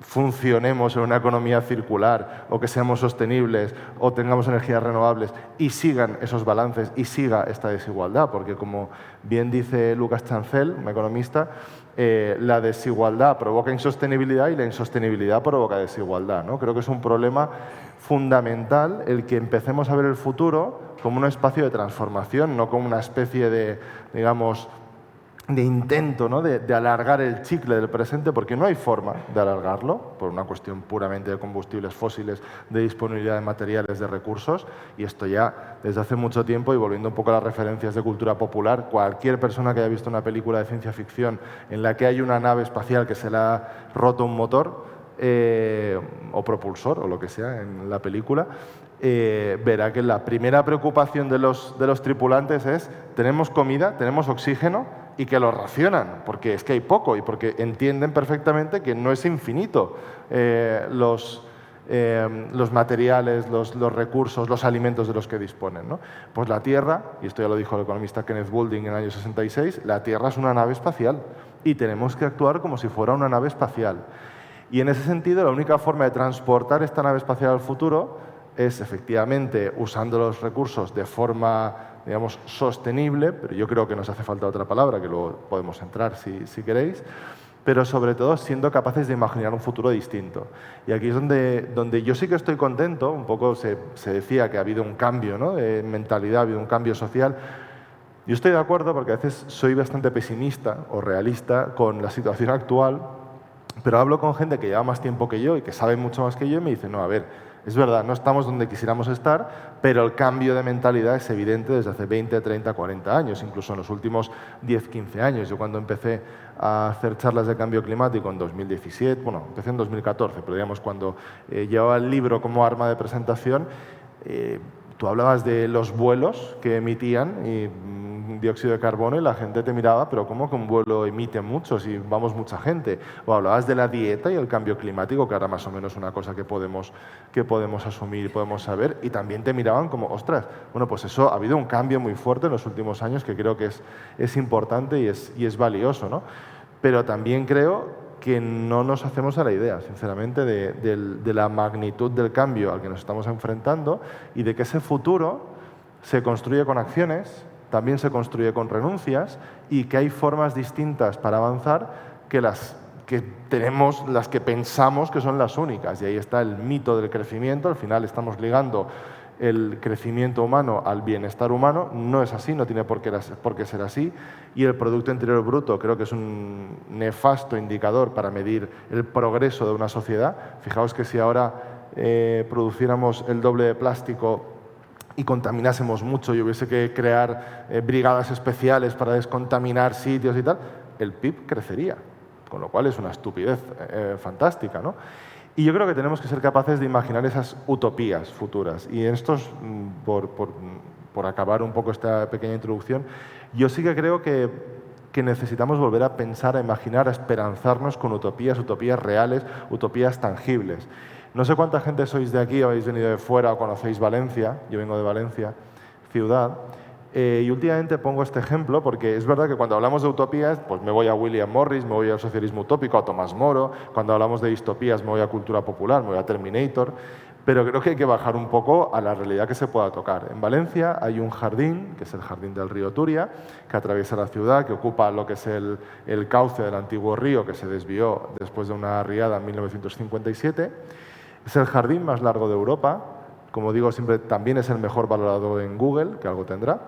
funcionemos en una economía circular o que seamos sostenibles o tengamos energías renovables y sigan esos balances y siga esta desigualdad, porque como bien dice Lucas Chancel, un economista, la desigualdad provoca insostenibilidad y la insostenibilidad provoca desigualdad, ¿no? Creo que es un problema fundamental el que empecemos a ver el futuro como un espacio de transformación, no como una especie de, digamos, de intento, ¿no?, de alargar el chicle del presente, porque no hay forma de alargarlo, por una cuestión puramente de combustibles fósiles, de disponibilidad de materiales, de recursos, y esto ya desde hace mucho tiempo, y volviendo un poco a las referencias de cultura popular, cualquier persona que haya visto una película de ciencia ficción en la que hay una nave espacial que se le ha roto un motor, o propulsor, o lo que sea en la película, verá que la primera preocupación de los tripulantes es: tenemos comida, tenemos oxígeno, y que lo racionan, porque es que hay poco y porque entienden perfectamente que no es infinito los materiales, los recursos, los alimentos de los que disponen, ¿no? Pues la Tierra, y esto ya lo dijo el economista Kenneth Boulding en el año 66, la Tierra es una nave espacial y tenemos que actuar como si fuera una nave espacial. Y en ese sentido, la única forma de transportar esta nave espacial al futuro es efectivamente usando los recursos de forma, digamos, sostenible, pero yo creo que nos hace falta otra palabra, que luego podemos entrar si queréis, pero sobre todo siendo capaces de imaginar un futuro distinto. Y aquí es donde yo sí que estoy contento, un poco se decía que ha habido un cambio, ¿no?, de mentalidad, ha habido un cambio social. Yo estoy de acuerdo porque a veces soy bastante pesimista o realista con la situación actual, pero hablo con gente que lleva más tiempo que yo y que sabe mucho más que yo y me dice: no, a ver, es verdad, no estamos donde quisiéramos estar, pero el cambio de mentalidad es evidente desde hace 20, 30, 40 años, incluso en los últimos 10, 15 años. Yo cuando empecé a hacer charlas de cambio climático en 2017, bueno, empecé en 2014, pero digamos cuando llevaba el libro como arma de presentación, tú hablabas de los vuelos que emitían y dióxido de carbono y la gente te miraba: pero ¿cómo que un vuelo emite mucho si vamos mucha gente? O hablabas de la dieta y el cambio climático, que ahora más o menos es una cosa que podemos asumir y podemos saber, y también te miraban como: ostras, bueno, pues eso, ha habido un cambio muy fuerte en los últimos años que creo que es importante y es valioso, ¿no? Pero también creo que no nos hacemos a la idea, sinceramente, de la magnitud del cambio al que nos estamos enfrentando y de que ese futuro se construye con acciones, también se construye con renuncias, y que hay formas distintas para avanzar que las que tenemos, las que pensamos que son las únicas. Y ahí está el mito del crecimiento. Al final estamos ligando el crecimiento humano al bienestar humano. No es así, no tiene por qué ser así. Y el Producto Interior Bruto creo que es un nefasto indicador para medir el progreso de una sociedad. Fijaos que si ahora produciéramos el doble de plástico y contaminásemos mucho y hubiese que crear brigadas especiales para descontaminar sitios y tal, el PIB crecería, con lo cual es una estupidez fantástica, ¿no? Y yo creo que tenemos que ser capaces de imaginar esas utopías futuras. Y en estos, por acabar un poco esta pequeña introducción, yo sí que creo que necesitamos volver a pensar, a imaginar, a esperanzarnos con utopías reales, utopías tangibles. No sé cuánta gente sois de aquí, o habéis venido de fuera o conocéis Valencia. Yo vengo de Valencia, ciudad. Y últimamente pongo este ejemplo porque es verdad que cuando hablamos de utopías, pues me voy a William Morris, me voy al socialismo utópico, a Tomás Moro. Cuando hablamos de distopías me voy a cultura popular, me voy a Terminator. Pero creo que hay que bajar un poco a la realidad que se pueda tocar. En Valencia hay un jardín, que es el Jardín del río Turia, que atraviesa la ciudad, que ocupa lo que es el cauce del antiguo río que se desvió después de una riada en 1957. Es el jardín más largo de Europa. Como digo siempre, también es el mejor valorado en Google, que algo tendrá.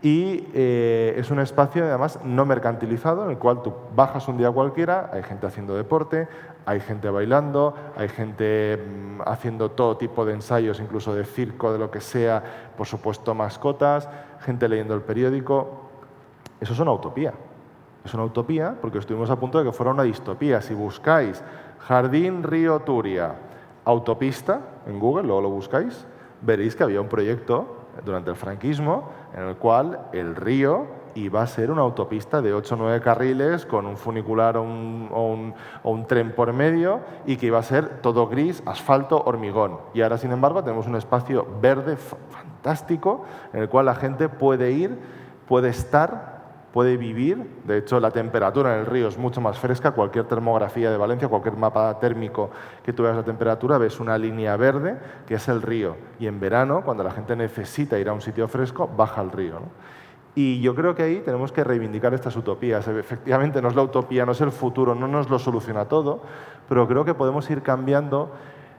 Y es un espacio, además, no mercantilizado, en el cual tú bajas un día cualquiera, hay gente haciendo deporte, hay gente bailando, hay gente haciendo todo tipo de ensayos, incluso de circo, de lo que sea, por supuesto mascotas, gente leyendo el periódico. Eso es una utopía. Es una utopía porque estuvimos a punto de que fuera una distopía. Si buscáis Jardín Río Turia, autopista en Google, luego lo buscáis, veréis que había un proyecto durante el franquismo en el cual el río iba a ser una autopista de 8 o 9 carriles con un funicular o un tren por medio, y que iba a ser todo gris, asfalto, hormigón. Y ahora, sin embargo, tenemos un espacio verde fantástico en el cual la gente puede ir, puede estar puede vivir. De hecho, la temperatura en el río es mucho más fresca. Cualquier termografía de Valencia, cualquier mapa térmico que tú veas la temperatura, ves una línea verde que es el río. Y en verano, cuando la gente necesita ir a un sitio fresco, baja al río, ¿no? Y yo creo que ahí tenemos que reivindicar estas utopías. Efectivamente, no es la utopía, no es el futuro, no nos lo soluciona todo, pero creo que podemos ir cambiando.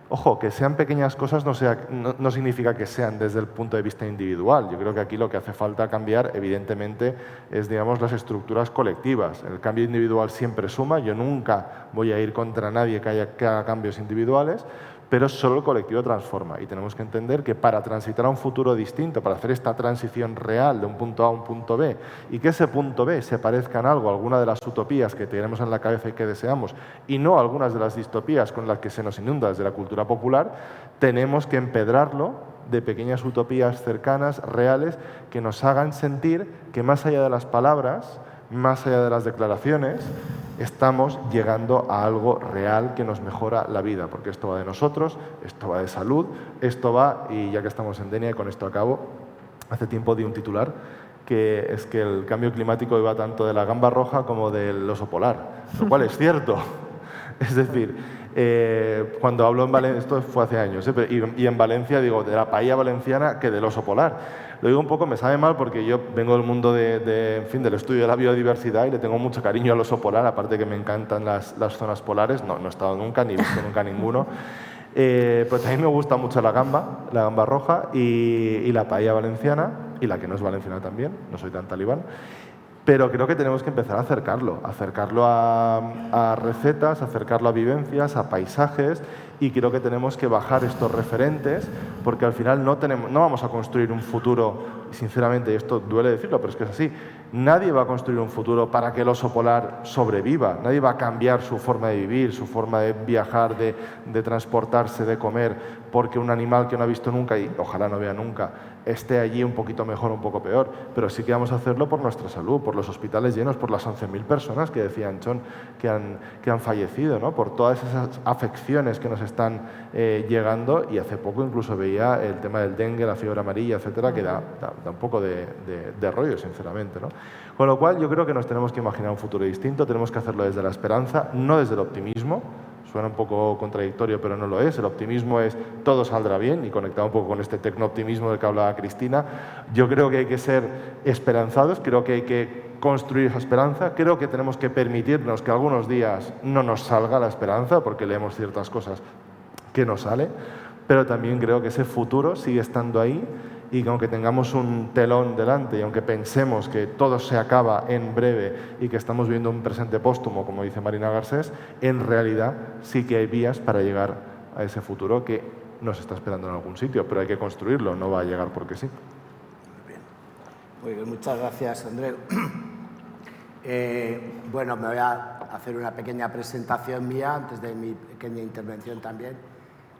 Ojo, que sean pequeñas cosas no significa que sean desde el punto de vista individual. Yo creo que aquí lo que hace falta cambiar, evidentemente, es, digamos, las estructuras colectivas. El cambio individual siempre suma. Yo nunca voy a ir contra nadie que haga cambios individuales, pero solo el colectivo transforma. Y tenemos que entender que para transitar a un futuro distinto, para hacer esta transición real de un punto A a un punto B, y que ese punto B se parezca en algo a alguna de las utopías que tenemos en la cabeza y que deseamos, y no a algunas de las distopías con las que se nos inunda desde la cultura popular, tenemos que empedrarlo de pequeñas utopías cercanas, reales, que nos hagan sentir que más allá de las palabras, más allá de las declaraciones, estamos llegando a algo real que nos mejora la vida, porque esto va de nosotros, esto va de salud, esto va, y ya que estamos en Denia, y con esto acabo, hace tiempo di un titular, que es que el cambio climático iba tanto de la gamba roja como del oso polar, lo cual es cierto. Es decir, cuando hablo en Valencia, esto fue hace años, y en Valencia digo de la paella valenciana que del oso polar. Lo digo un poco, me sabe mal porque yo vengo del mundo en fin, del estudio de la biodiversidad y le tengo mucho cariño al oso polar, aparte que me encantan las zonas polares, no he estado nunca, ni he visto nunca ninguno. Pero también me gusta mucho la gamba roja y la paella valenciana, y la que no es valenciana también, no soy tan talibán. Pero creo que tenemos que empezar a acercarlo a recetas, acercarlo a vivencias, a paisajes, y creo que tenemos que bajar estos referentes, porque al final no vamos a construir un futuro, sinceramente, y esto duele decirlo, pero es que es así, nadie va a construir un futuro para que el oso polar sobreviva, nadie va a cambiar su forma de vivir, su forma de viajar, de transportarse, de comer, porque un animal que no ha visto nunca, y ojalá no vea nunca, esté allí un poquito mejor o un poco peor, pero sí que vamos a hacerlo por nuestra salud, por los hospitales llenos, por las 11.000 personas que decía Anchón que han fallecido, ¿no? Por todas esas afecciones que nos están llegando, y hace poco incluso veía el tema del dengue, la fiebre amarilla, etcétera, que da un poco de rollo, sinceramente, ¿no? Con lo cual yo creo que nos tenemos que imaginar un futuro distinto, tenemos que hacerlo desde la esperanza, no desde el optimismo. Suena un poco contradictorio, pero no lo es. El optimismo es todo saldrá bien, y conectado un poco con este tecnooptimismo del que hablaba Cristina, yo creo que hay que ser esperanzados, creo que hay que construir esa esperanza, creo que tenemos que permitirnos que algunos días no nos salga la esperanza, porque leemos ciertas cosas que no sale, pero también creo que ese futuro sigue estando ahí, y que aunque tengamos un telón delante y aunque pensemos que todo se acaba en breve y que estamos viviendo un presente póstumo, como dice Marina Garcés, en realidad sí que hay vías para llegar a ese futuro que nos está esperando en algún sitio, pero hay que construirlo, no va a llegar porque sí. Muy bien, muchas gracias, Andreu. Bueno, me voy a hacer una pequeña presentación mía antes de mi pequeña intervención también.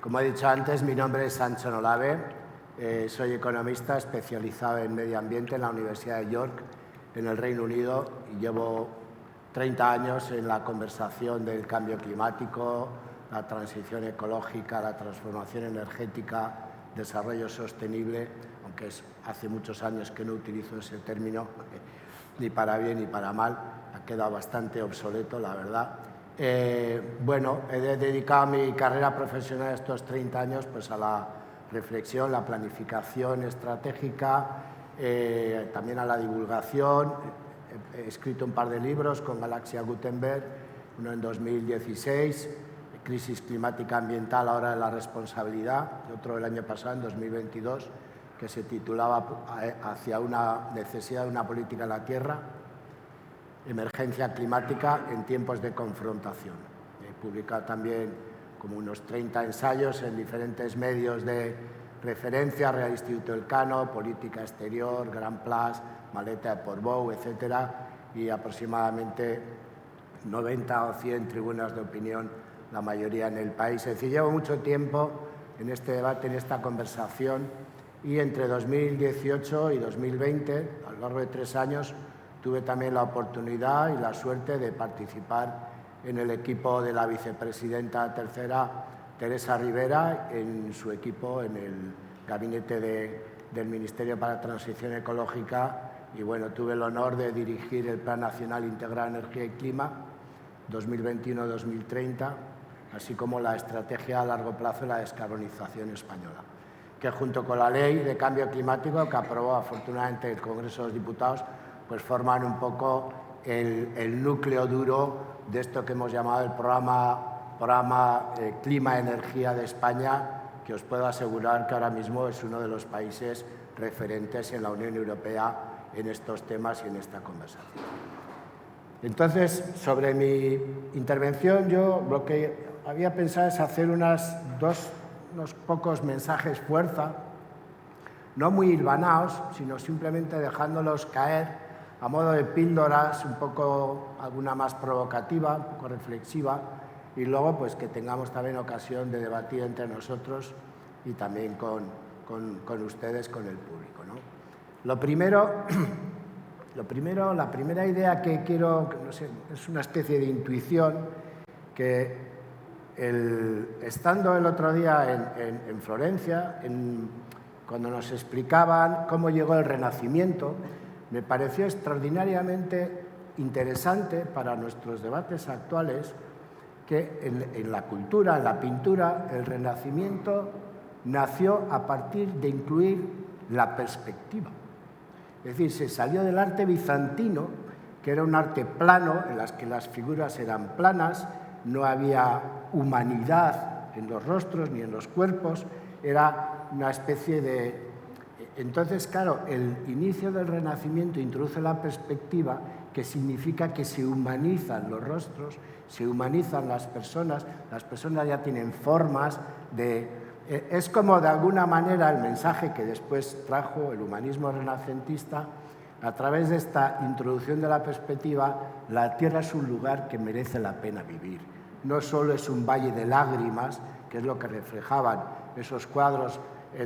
Como he dicho antes, mi nombre es Anchón Olave. Soy economista especializado en medio ambiente en la Universidad de York, en el Reino Unido, y llevo 30 años en la conversación del cambio climático, la transición ecológica, la transformación energética, desarrollo sostenible, aunque hace muchos años que no utilizo ese término, ni para bien ni para mal, ha quedado bastante obsoleto, la verdad. Bueno, he dedicado mi carrera profesional estos 30 años pues, a la reflexión, la planificación estratégica, también a la divulgación. He escrito un par de libros con Galaxia Gutenberg, uno en 2016, Crisis climática ambiental, ahora de la responsabilidad, y otro el año pasado, en 2022, que se titulaba Hacia una necesidad de una política en la Tierra, emergencia climática en tiempos de confrontación. He publicado también como unos 30 ensayos en diferentes medios de referencia, Real Instituto Elcano, Política Exterior, Gran Place, Maleta de Portbou, etcétera, y aproximadamente 90 o 100 tribunas de opinión, la mayoría en el país. Es decir, llevo mucho tiempo en este debate, en esta conversación, y entre 2018 y 2020, a lo largo de 3 años, tuve también la oportunidad y la suerte de participar en el equipo de la vicepresidenta tercera, Teresa Rivera, en su equipo, en el gabinete del Ministerio para la Transición Ecológica, y bueno, tuve el honor de dirigir el Plan Nacional Integral Energía y Clima 2021-2030, así como la estrategia a largo plazo de la descarbonización española, que junto con la Ley de Cambio Climático que aprobó afortunadamente el Congreso de los Diputados, pues forman un poco el núcleo duro de esto que hemos llamado el programa Clima-Energía de España, que os puedo asegurar que ahora mismo es uno de los países referentes en la Unión Europea en estos temas y en esta conversación. Entonces, sobre mi intervención, yo lo que había pensado es hacer unos pocos mensajes fuerza, no muy hilvanados, sino simplemente dejándolos caer a modo de píldoras, un poco alguna más provocativa, un poco reflexiva, y luego pues que tengamos también ocasión de debatir entre nosotros y también con ustedes, con el público, ¿no? La primera idea que quiero, no sé, es una especie de intuición que estando el otro día en Florencia, cuando nos explicaban cómo llegó el Renacimiento, me pareció extraordinariamente interesante para nuestros debates actuales que en la cultura, en la pintura, el Renacimiento nació a partir de incluir la perspectiva. Es decir, se salió del arte bizantino, que era un arte plano, en las que las figuras eran planas, no había humanidad en los rostros ni en los cuerpos, era una especie de... Entonces, claro, el inicio del Renacimiento introduce la perspectiva, que significa que se humanizan los rostros, se humanizan las personas ya tienen formas de... Es como, de alguna manera, el mensaje que después trajo el humanismo renacentista, a través de esta introducción de la perspectiva, la Tierra es un lugar que merece la pena vivir. No solo es un valle de lágrimas, que es lo que reflejaban esos cuadros,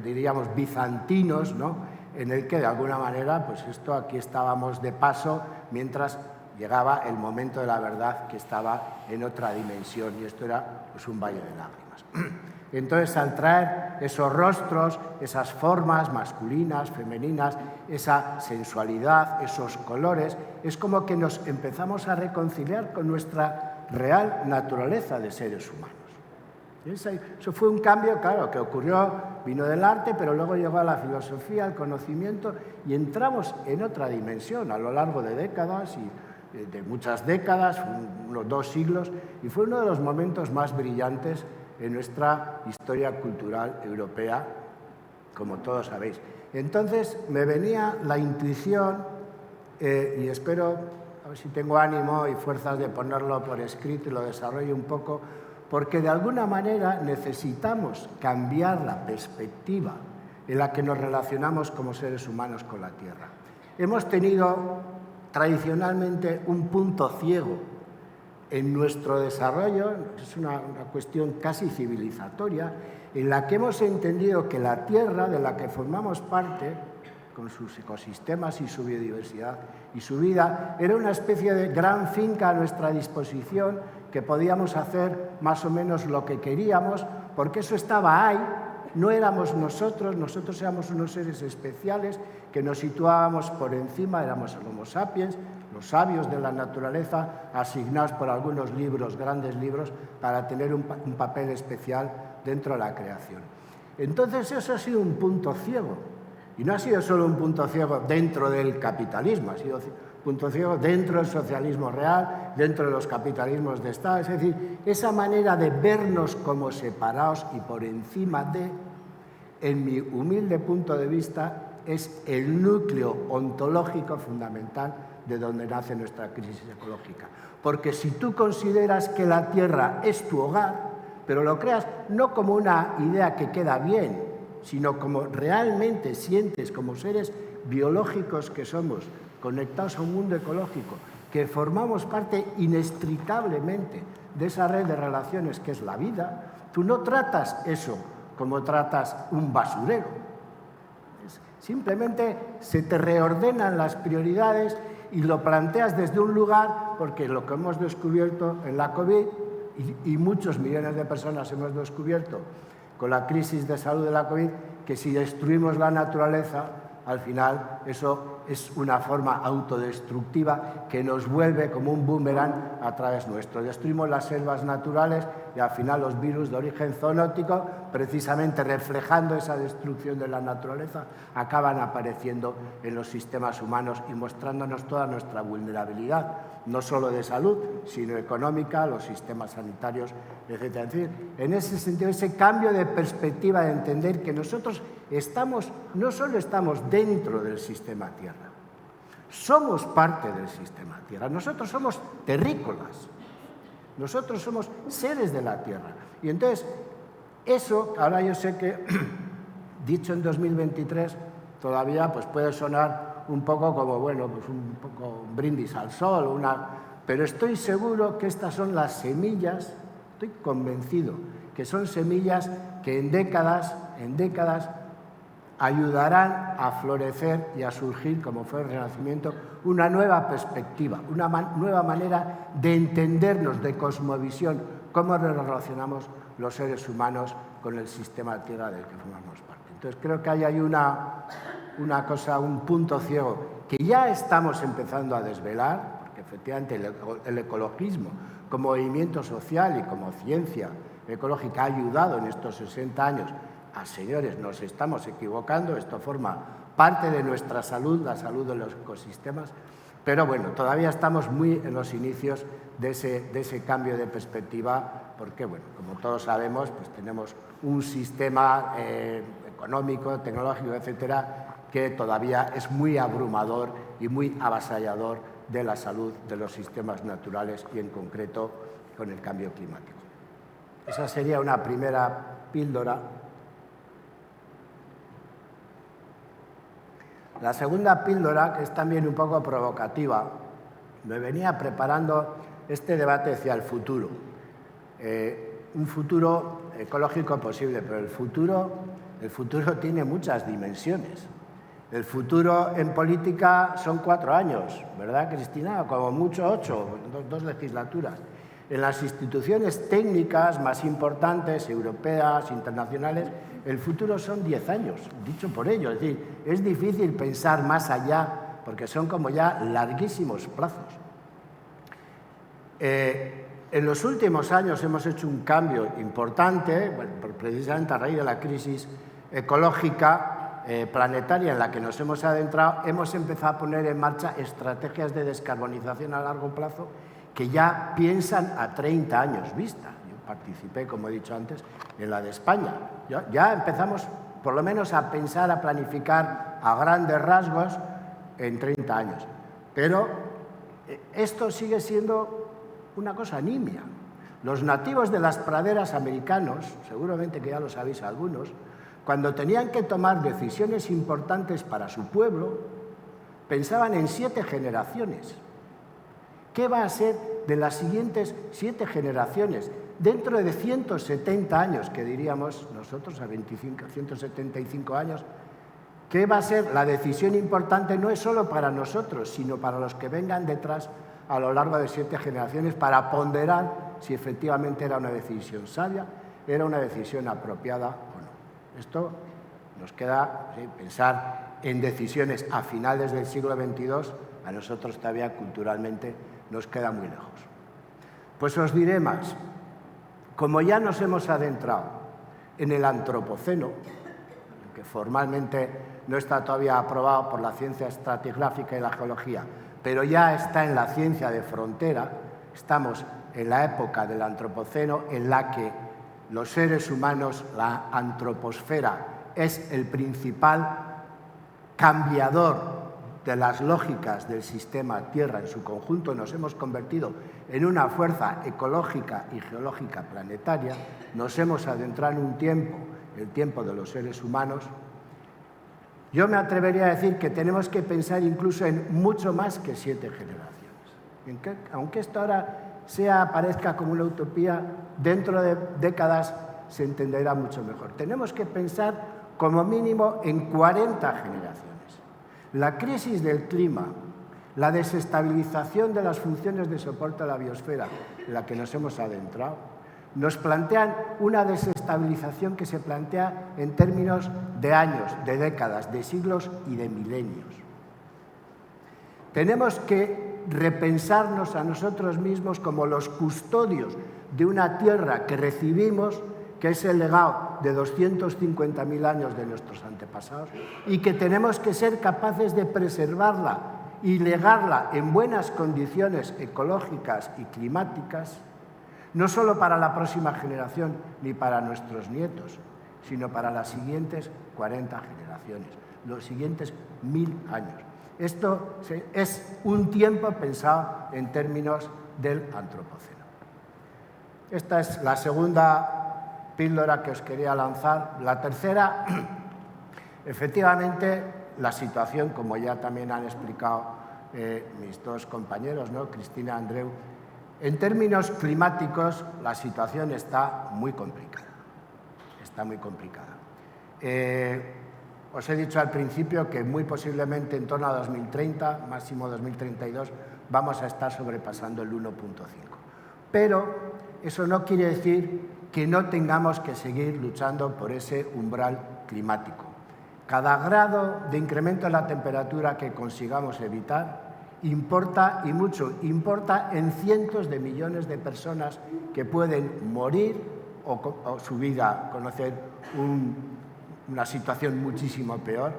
diríamos, bizantinos, ¿no? En el que, de alguna manera, pues esto, aquí estábamos de paso, mientras llegaba el momento de la verdad, que estaba en otra dimensión, y esto era pues un valle de lágrimas. Entonces, al traer esos rostros, esas formas masculinas, femeninas, esa sensualidad, esos colores, es como que nos empezamos a reconciliar con nuestra real naturaleza de seres humanos. Eso fue un cambio, claro, que ocurrió, vino del arte, pero luego llegó a la filosofía, al conocimiento, y entramos en otra dimensión a lo largo de décadas, y de muchas décadas, unos 2 siglos, y fue uno de los momentos más brillantes en nuestra historia cultural europea, como todos sabéis. Entonces me venía la intuición, y espero, a ver si tengo ánimo y fuerzas de ponerlo por escrito y lo desarrollo un poco, porque de alguna manera necesitamos cambiar la perspectiva en la que nos relacionamos como seres humanos con la Tierra. Hemos tenido tradicionalmente un punto ciego en nuestro desarrollo, es una cuestión casi civilizatoria, en la que hemos entendido que la Tierra, de la que formamos parte, con sus ecosistemas y su biodiversidad y su vida, era una especie de gran finca a nuestra disposición, que podíamos hacer más o menos lo que queríamos, porque eso estaba ahí, no éramos nosotros éramos unos seres especiales que nos situábamos por encima, éramos el Homo sapiens, los sabios de la naturaleza, asignados por algunos libros, grandes libros, para tener un papel especial dentro de la creación. Entonces eso ha sido un punto ciego, y no ha sido solo un punto ciego dentro del capitalismo, ha sido un punto ciego dentro del socialismo real, dentro de los capitalismos de Estado. Es decir, esa manera de vernos como separados y por encima de, en mi humilde punto de vista, es el núcleo ontológico fundamental de donde nace nuestra crisis ecológica. Porque si tú consideras que la Tierra es tu hogar, pero lo creas no como una idea que queda bien, sino como realmente sientes como seres biológicos que somos, conectados a un mundo ecológico, que formamos parte inextricablemente de esa red de relaciones que es la vida, tú no tratas eso como tratas un basurero. Simplemente se te reordenan las prioridades y lo planteas desde un lugar, porque lo que hemos descubierto en la COVID, y muchos millones de personas hemos descubierto con la crisis de salud de la COVID, que si destruimos la naturaleza, al final eso es una forma autodestructiva que nos vuelve como un boomerang a través nuestro. Destruimos las selvas naturales y al final los virus de origen zoonótico, precisamente reflejando esa destrucción de la naturaleza, acaban apareciendo en los sistemas humanos y mostrándonos toda nuestra vulnerabilidad, no solo de salud, sino económica, los sistemas sanitarios, etc. Es decir, en ese sentido, ese cambio de perspectiva de entender que nosotros no solo estamos dentro del sistema Tierra, somos parte del sistema Tierra. Nosotros somos terrícolas, nosotros somos seres de la Tierra. Y entonces, eso, ahora yo sé que, dicho en 2023, todavía pues puede sonar un poco como, bueno, pues un poco un brindis al sol, pero estoy seguro que estas son las semillas, estoy convencido que son semillas que en décadas ayudarán a florecer y a surgir, como fue el Renacimiento, una nueva perspectiva, una nueva manera de entendernos, de cosmovisión, cómo nos relacionamos los seres humanos con el sistema Tierra del que formamos parte. Entonces creo que ahí hay una cosa, un punto ciego que ya estamos empezando a desvelar, porque efectivamente el ecologismo como movimiento social y como ciencia ecológica ha ayudado en estos 60 años a señores, nos estamos equivocando, esto forma parte de nuestra salud, la salud de los ecosistemas, pero bueno, todavía estamos muy en los inicios de ese cambio de perspectiva, porque bueno, como todos sabemos, pues tenemos un sistema económico, tecnológico, etcétera, que todavía es muy abrumador y muy avasallador de la salud de los sistemas naturales y en concreto con el cambio climático. Esa sería una primera píldora. La segunda píldora, que es también un poco provocativa, me venía preparando este debate hacia el futuro. Un futuro ecológico posible, pero el futuro tiene muchas dimensiones. El futuro en política son 4 años, ¿verdad, Cristina? Como mucho 8, 2 legislaturas. En las instituciones técnicas más importantes, europeas, internacionales, el futuro son 10 años, dicho por ello. Es decir, es difícil pensar más allá, porque son como ya larguísimos plazos. En los últimos años hemos hecho un cambio importante, bueno, precisamente a raíz de la crisis ecológica planetaria en la que nos hemos adentrado, hemos empezado a poner en marcha estrategias de descarbonización a largo plazo que ya piensan a 30 años vista. Yo participé, como he dicho antes, en la de España. Ya empezamos, por lo menos, a pensar, a planificar a grandes rasgos en 30 años. Pero esto sigue siendo una cosa nimia. Los nativos de las praderas americanos, seguramente que ya lo sabéis algunos, cuando tenían que tomar decisiones importantes para su pueblo, pensaban en 7 generaciones. ¿Qué va a ser de las siguientes 7 generaciones? Dentro de 170 años, que diríamos nosotros, a 175 años, ¿qué va a ser? La decisión importante no es solo para nosotros, sino para los que vengan detrás a lo largo de 7 generaciones para ponderar si efectivamente era una decisión sabia, era una decisión apropiada o no. Esto nos queda pensar en decisiones a finales del siglo XXII, a nosotros todavía culturalmente nos queda muy lejos. Pues os diré más. Como ya nos hemos adentrado en el antropoceno, que formalmente no está todavía aprobado por la ciencia estratigráfica y la geología, pero ya está en la ciencia de frontera, estamos en la época del antropoceno en la que los seres humanos, la antroposfera, es el principal cambiador de las lógicas del sistema Tierra en su conjunto. Nos hemos convertido en una fuerza ecológica y geológica planetaria, nos hemos adentrado en un tiempo, el tiempo de los seres humanos. Yo me atrevería a decir que tenemos que pensar incluso en mucho más que 7 generaciones. Aunque esto ahora parezca como una utopía, dentro de décadas se entenderá mucho mejor. Tenemos que pensar como mínimo en 40 generaciones. La crisis del clima, la desestabilización de las funciones de soporte a la biosfera en la que nos hemos adentrado, Nos plantean una desestabilización que se plantea en términos de años, de décadas, de siglos y de milenios. Tenemos que repensarnos a nosotros mismos como los custodios de una tierra que recibimos, que es el legado de 250.000 años de nuestros antepasados, y que tenemos que ser capaces de preservarla y legarla en buenas condiciones ecológicas y climáticas, no solo para la próxima generación ni para nuestros nietos, sino para las siguientes 40 generaciones, los siguientes 1000 años. Esto es un tiempo pensado en términos del antropoceno. Esta es la segunda píldora que os quería lanzar. La tercera, efectivamente, la situación, como ya también han explicado mis dos compañeros, ¿no? Cristina y Andreu, en términos climáticos la situación está muy complicada. Está muy complicada. Os he dicho al principio que muy posiblemente en torno a 2030, máximo 2032, vamos a estar sobrepasando el 1,5. Pero eso no quiere decir que no tengamos que seguir luchando por ese umbral climático. Cada grado de incremento en la temperatura que consigamos evitar importa y mucho, importa en cientos de millones de personas que pueden morir o su vida conocer una situación muchísimo peor.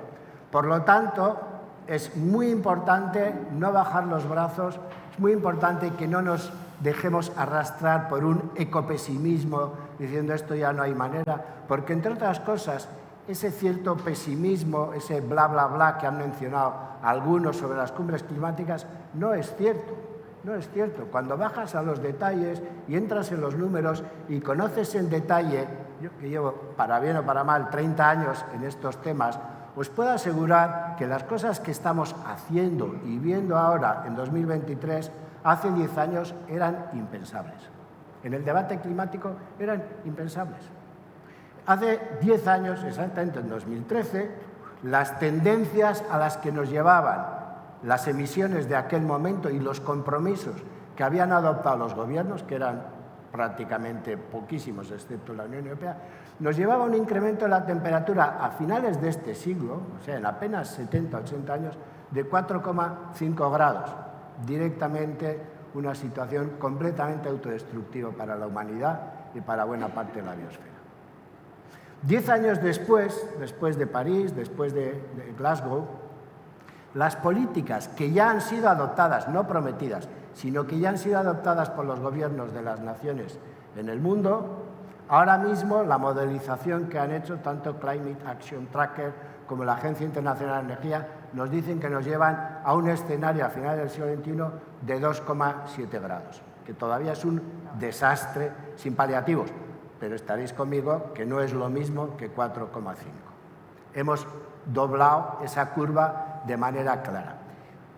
Por lo tanto, es muy importante no bajar los brazos, es muy importante que no nos dejemos arrastrar por un ecopesimismo diciendo esto ya no hay manera, porque entre otras cosas, ese cierto pesimismo, ese bla, bla, bla que han mencionado algunos sobre las cumbres climáticas, no es cierto. No es cierto. Cuando bajas a los detalles y entras en los números y conoces en detalle, yo que llevo, para bien o para mal, 30 años en estos temas, os puedo asegurar que las cosas que estamos haciendo y viendo ahora en 2023, hace 10 años eran impensables. En el debate climático eran impensables. Hace 10 años, exactamente en 2013, las tendencias a las que nos llevaban las emisiones de aquel momento y los compromisos que habían adoptado los gobiernos, que eran prácticamente poquísimos, excepto la Unión Europea, nos llevaba a un incremento de la temperatura a finales de este siglo, o sea, en apenas 70, 80 años, de 4,5 grados. Directamente una situación completamente autodestructiva para la humanidad y para buena parte de la biosfera. 10 años después de París, después de Glasgow, las políticas que ya han sido adoptadas, no prometidas, sino que ya han sido adoptadas por los gobiernos de las naciones en el mundo, ahora mismo la modelización que han hecho tanto Climate Action Tracker como la Agencia Internacional de Energía nos dicen que nos llevan a un escenario a finales del siglo XXI de 2,7 grados, que todavía es un desastre sin paliativos. Pero estaréis conmigo que no es lo mismo que 4,5. Hemos doblado esa curva de manera clara.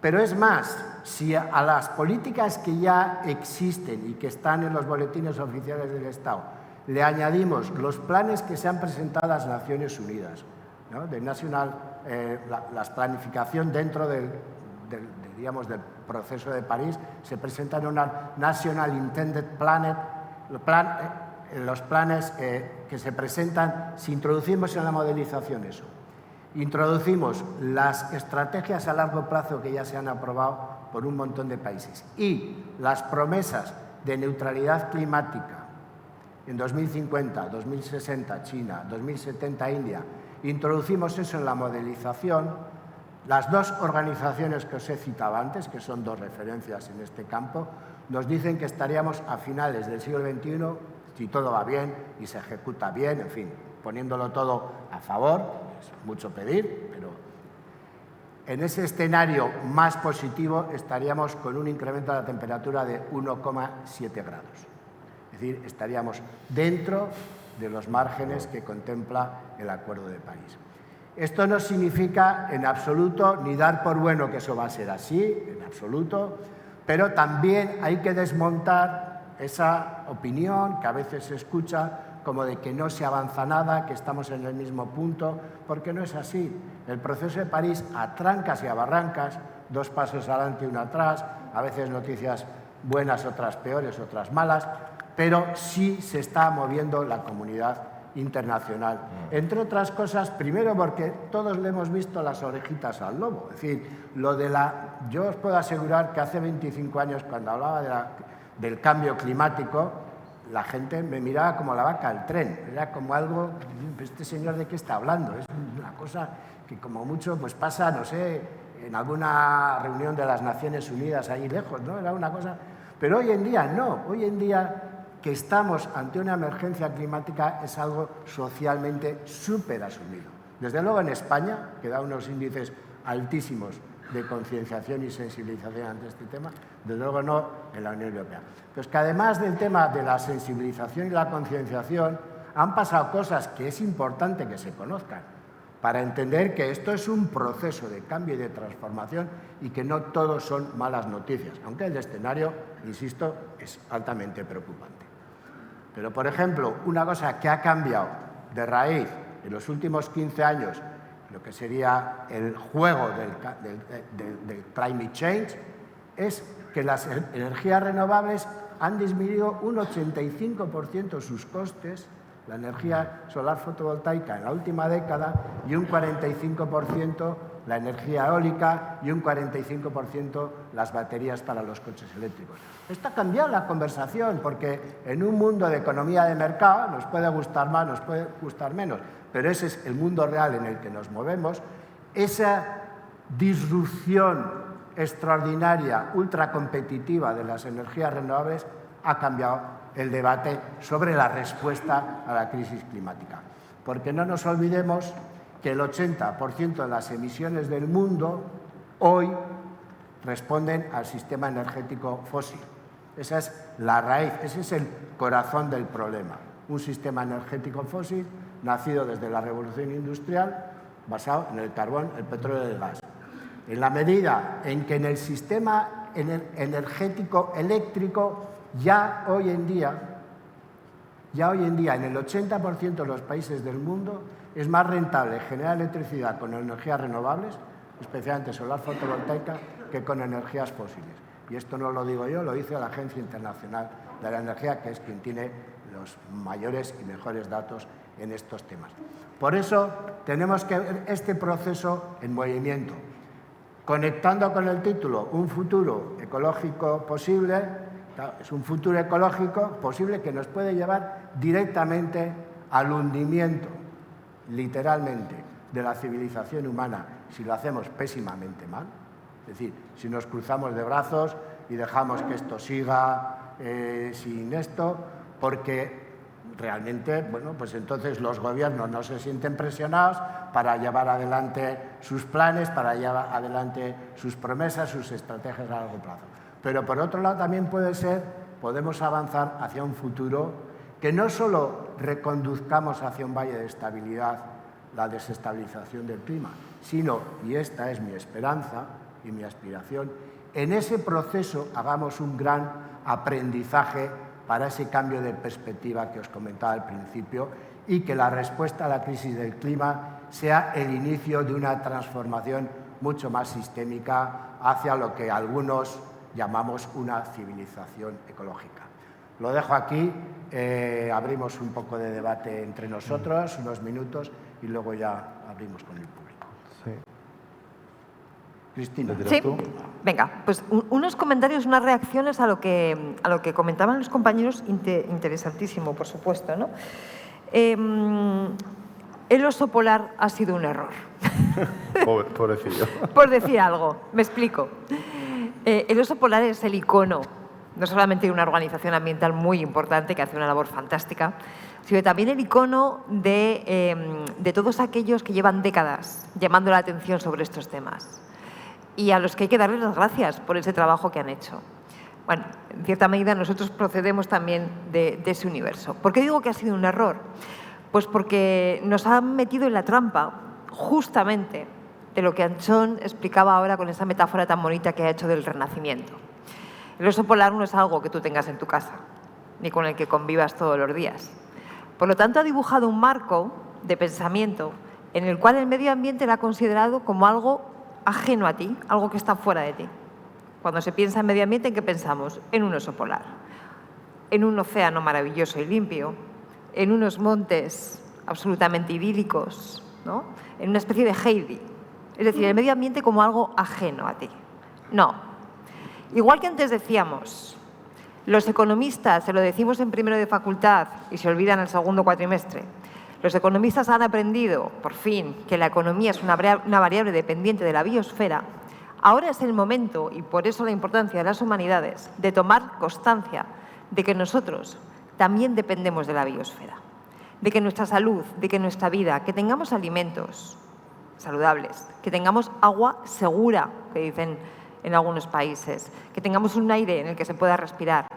Pero es más, si a las políticas que ya existen y que están en los boletines oficiales del Estado le añadimos los planes que se han presentado a las Naciones Unidas, ¿no? La planificación dentro del proceso de París, se presenta en una National Intended Planet, los planes que se presentan, si introducimos en la modelización eso, introducimos las estrategias a largo plazo que ya se han aprobado por un montón de países y las promesas de neutralidad climática en 2050, 2060 China, 2070 India, introducimos eso en la modelización, las dos organizaciones que os he citado antes, que son dos referencias en este campo, nos dicen que estaríamos a finales del siglo XXI, si todo va bien y se ejecuta bien, en fin, poniéndolo todo a favor, es mucho pedir, pero en ese escenario más positivo estaríamos con un incremento de la temperatura de 1,7 grados. Es decir, estaríamos dentro de los márgenes que contempla el Acuerdo de París. Esto no significa en absoluto ni dar por bueno que eso va a ser así, en absoluto, pero también hay que desmontar esa opinión que a veces se escucha como de que no se avanza nada, que estamos en el mismo punto, porque no es así. El proceso de París, a trancas y a barrancas, 2 pasos adelante y 1 atrás, a veces noticias buenas, otras peores, otras malas, pero sí se está moviendo la comunidad internacional. Entre otras cosas, primero porque todos le hemos visto las orejitas al lobo. Es decir, yo os puedo asegurar que hace 25 años, cuando hablaba del cambio climático, la gente me miraba como la vaca al tren. Era como algo, ¿este señor de qué está hablando? Es una cosa que como mucho pues pasa, no sé, en alguna reunión de las Naciones Unidas ahí lejos, ¿no? Era una cosa... Pero hoy en día no. Hoy en día que estamos ante una emergencia climática es algo socialmente súper asumido. Desde luego en España, que da unos índices altísimos de concienciación y sensibilización ante este tema, desde luego no en la Unión Europea. Pues que además del tema de la sensibilización y la concienciación, han pasado cosas que es importante que se conozcan para entender que esto es un proceso de cambio y de transformación y que no todos son malas noticias, aunque el escenario, insisto, es altamente preocupante. Pero, por ejemplo, una cosa que ha cambiado de raíz en los últimos 15 años, lo que sería el juego del climate change, es que las energías renovables han disminuido un 85% sus costes, la energía solar fotovoltaica en la última década, y un 45% la energía eólica y un 45% las baterías para los coches eléctricos. Esto ha cambiado la conversación porque en un mundo de economía de mercado nos puede gustar más, nos puede gustar menos, pero ese es el mundo real en el que nos movemos. Esa disrupción extraordinaria, ultracompetitiva de las energías renovables ha cambiado el debate sobre la respuesta a la crisis climática. Porque no nos olvidemos que el 80% de las emisiones del mundo hoy responden al sistema energético fósil. Esa es la raíz, ese es el corazón del problema. Un sistema energético fósil nacido desde la revolución industrial, basado en el carbón, el petróleo y el gas. En la medida en que en el sistema energético eléctrico ya hoy en día en el 80% de los países del mundo es más rentable generar electricidad con energías renovables, especialmente solar fotovoltaica, que con energías fósiles. Y esto no lo digo yo, lo dice la Agencia Internacional de la Energía, que es quien tiene los mayores y mejores datos en estos temas. Por eso tenemos que ver este proceso en movimiento, conectando con el título un futuro ecológico posible. Claro, es un futuro ecológico posible que nos puede llevar directamente al hundimiento, literalmente, de la civilización humana si lo hacemos pésimamente mal. Es decir, si nos cruzamos de brazos y dejamos que esto siga sin esto, porque realmente, bueno, pues entonces los gobiernos no se sienten presionados para llevar adelante sus planes, para llevar adelante sus promesas, sus estrategias a largo plazo. Pero por otro lado también podemos avanzar hacia un futuro que no solo reconduzcamos hacia un valle de estabilidad la desestabilización del clima, sino, y esta es mi esperanza y mi aspiración, en ese proceso hagamos un gran aprendizaje para ese cambio de perspectiva que os comentaba al principio y que la respuesta a la crisis del clima sea el inicio de una transformación mucho más sistémica hacia lo que algunos llamamos una civilización ecológica. Lo dejo aquí, abrimos un poco de debate entre nosotros, unos minutos, y luego ya abrimos con el público. Sí. Cristina. Sí, venga, pues unos comentarios, unas reacciones a lo que comentaban los compañeros, interesantísimo, por supuesto, ¿no? El oso polar ha sido un error. Pobrecillo. Por decir algo, me explico. El oso polar es el icono, no solamente de una organización ambiental muy importante que hace una labor fantástica, sino también el icono de todos aquellos que llevan décadas llamando la atención sobre estos temas y a los que hay que darles las gracias por ese trabajo que han hecho. Bueno, en cierta medida nosotros procedemos también de ese universo. ¿Por qué digo que ha sido un error? Pues porque nos han metido en la trampa justamente de lo que Anchón explicaba ahora con esa metáfora tan bonita que ha hecho del renacimiento. El oso polar no es algo que tú tengas en tu casa, ni con el que convivas todos los días. Por lo tanto, ha dibujado un marco de pensamiento en el cual el medio ambiente lo ha considerado como algo ajeno a ti, algo que está fuera de ti. Cuando se piensa en medio ambiente, ¿en qué pensamos? En un oso polar. en un océano maravilloso y limpio, en unos montes absolutamente idílicos, ¿no? En una especie de Heidi. Es decir, el medio ambiente como algo ajeno a ti. No. Igual que antes decíamos, los economistas, se lo decimos en primero de facultad y se olvidan en el segundo cuatrimestre, los economistas han aprendido, por fin, que la economía es una variable dependiente de la biosfera. Ahora es el momento, y por eso la importancia de las humanidades, de tomar constancia de que nosotros también dependemos de la biosfera, de que nuestra salud, de que nuestra vida, que tengamos alimentos saludables, que tengamos agua segura, que dicen en algunos países, que tengamos un aire en el que se pueda respirar,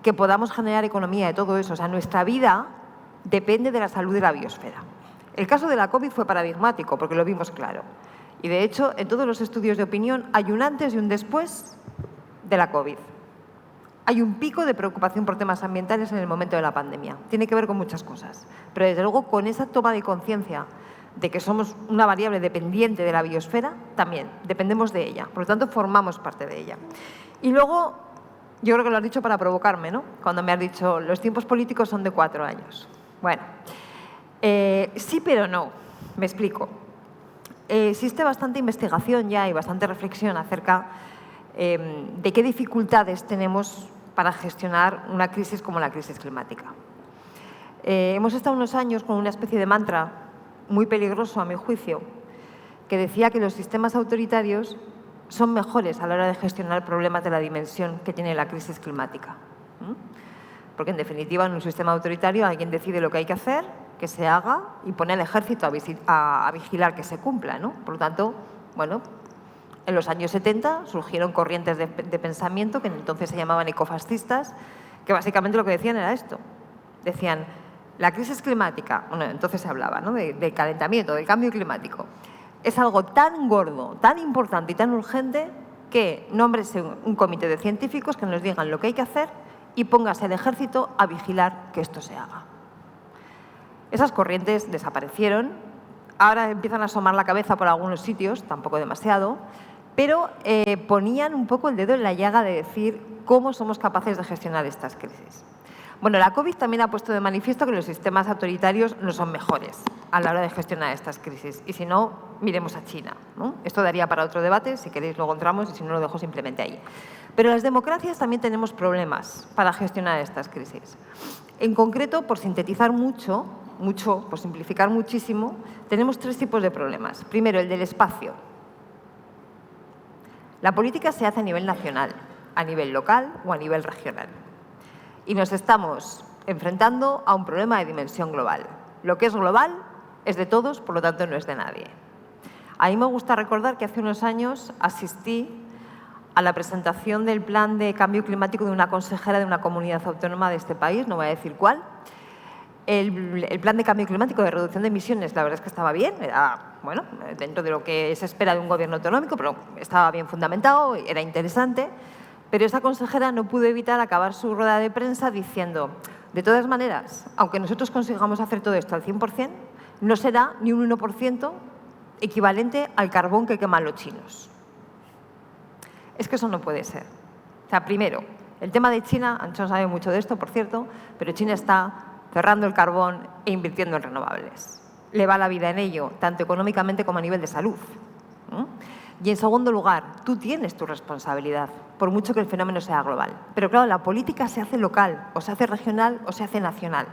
que podamos generar economía de todo eso. O sea, nuestra vida depende de la salud de la biosfera. El caso de la COVID fue paradigmático porque lo vimos claro. Y de hecho, en todos los estudios de opinión hay un antes y un después de la COVID. Hay un pico de preocupación por temas ambientales en el momento de la pandemia. Tiene que ver con muchas cosas. Pero desde luego con esa toma de conciencia de que somos una variable dependiente de la biosfera, también dependemos de ella. Por lo tanto, formamos parte de ella. Y luego, yo creo que lo has dicho para provocarme, ¿no? Cuando me has dicho, los tiempos políticos son de 4 años. Bueno, sí pero no. Me explico. Existe bastante investigación ya y bastante reflexión acerca de qué dificultades tenemos para gestionar una crisis como la crisis climática. Hemos estado unos años con una especie de mantra muy peligroso, a mi juicio, que decía que los sistemas autoritarios son mejores a la hora de gestionar problemas de la dimensión que tiene la crisis climática. Porque, en definitiva, en un sistema autoritario alguien decide lo que hay que hacer, que se haga y pone al ejército a vigilar que se cumpla, ¿no? Por lo tanto, bueno, en los años 70 surgieron corrientes de pensamiento que entonces se llamaban ecofascistas, que básicamente lo que decían era esto. Decían, la crisis climática, bueno, entonces se hablaba, ¿no?, del calentamiento, del cambio climático, es algo tan gordo, tan importante y tan urgente que nómbrese un comité de científicos que nos digan lo que hay que hacer y póngase el ejército a vigilar que esto se haga. Esas corrientes desaparecieron, ahora empiezan a asomar la cabeza por algunos sitios, tampoco demasiado, pero ponían un poco el dedo en la llaga de decir cómo somos capaces de gestionar estas crisis. Bueno, la COVID también ha puesto de manifiesto que los sistemas autoritarios no son mejores a la hora de gestionar estas crisis. Y si no, miremos a China, ¿no? Esto daría para otro debate, si queréis luego entramos y si no lo dejo simplemente ahí. Pero las democracias también tenemos problemas para gestionar estas crisis. En concreto, por sintetizar mucho, por simplificar muchísimo, tenemos 3 tipos de problemas. Primero, el del espacio. La política se hace a nivel nacional, a nivel local o a nivel regional. Y nos estamos enfrentando a un problema de dimensión global. Lo que es global es de todos, por lo tanto no es de nadie. A mí me gusta recordar que hace unos años asistí a la presentación del plan de cambio climático de una consejera de una comunidad autónoma de este país, no voy a decir cuál. El plan de cambio climático de reducción de emisiones, la verdad es que estaba bien, era, bueno, dentro de lo que se espera de un gobierno autonómico, pero estaba bien fundamentado, era interesante. Pero esa consejera no pudo evitar acabar su rueda de prensa diciendo, de todas maneras, aunque nosotros consigamos hacer todo esto al 100%, no será ni un 1% equivalente al carbón que queman los chinos. Es que eso no puede ser. O sea, primero, el tema de China, Anchón sabe mucho de esto, por cierto, pero China está cerrando el carbón e invirtiendo en renovables. Le va la vida en ello, tanto económicamente como a nivel de salud. Y en segundo lugar, tú tienes tu responsabilidad, por mucho que el fenómeno sea global. Pero claro, la política se hace local, o se hace regional, o se hace nacional.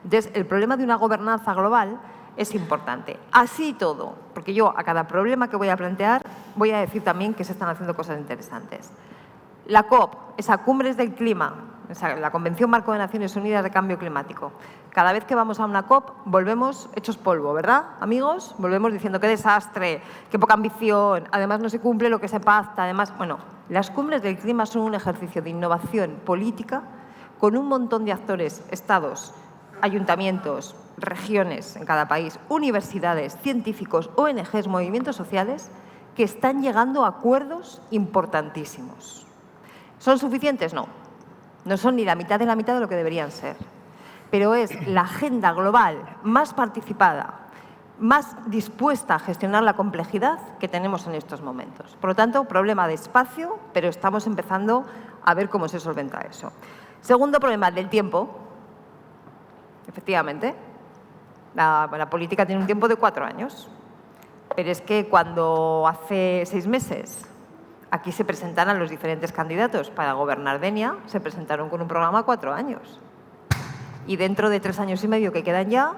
Entonces, el problema de una gobernanza global es importante. Así y todo, porque yo a cada problema que voy a plantear voy a decir también que se están haciendo cosas interesantes. La COP, esa Cumbres del Clima, la Convención Marco de Naciones Unidas de Cambio Climático. Cada vez que vamos a una COP volvemos hechos polvo, ¿verdad, amigos? Volvemos diciendo qué desastre, qué poca ambición, además no se cumple lo que se pacta, además, bueno, las cumbres del clima son un ejercicio de innovación política con un montón de actores, estados, ayuntamientos, regiones en cada país, universidades, científicos, ONGs, movimientos sociales que están llegando a acuerdos importantísimos. ¿Son suficientes? No. No son ni la mitad de lo que deberían ser. Pero es la agenda global más participada, más dispuesta a gestionar la complejidad que tenemos en estos momentos. Por lo tanto, problema de espacio, pero estamos empezando a ver cómo se solventa eso. Segundo problema, el del tiempo. Efectivamente, la política tiene un tiempo de 4 años. Pero es que cuando hace 6 meses aquí se presentaron los diferentes candidatos para gobernar Denia, se presentaron con un programa a 4 años. Y dentro de 3 años y medio que quedan ya,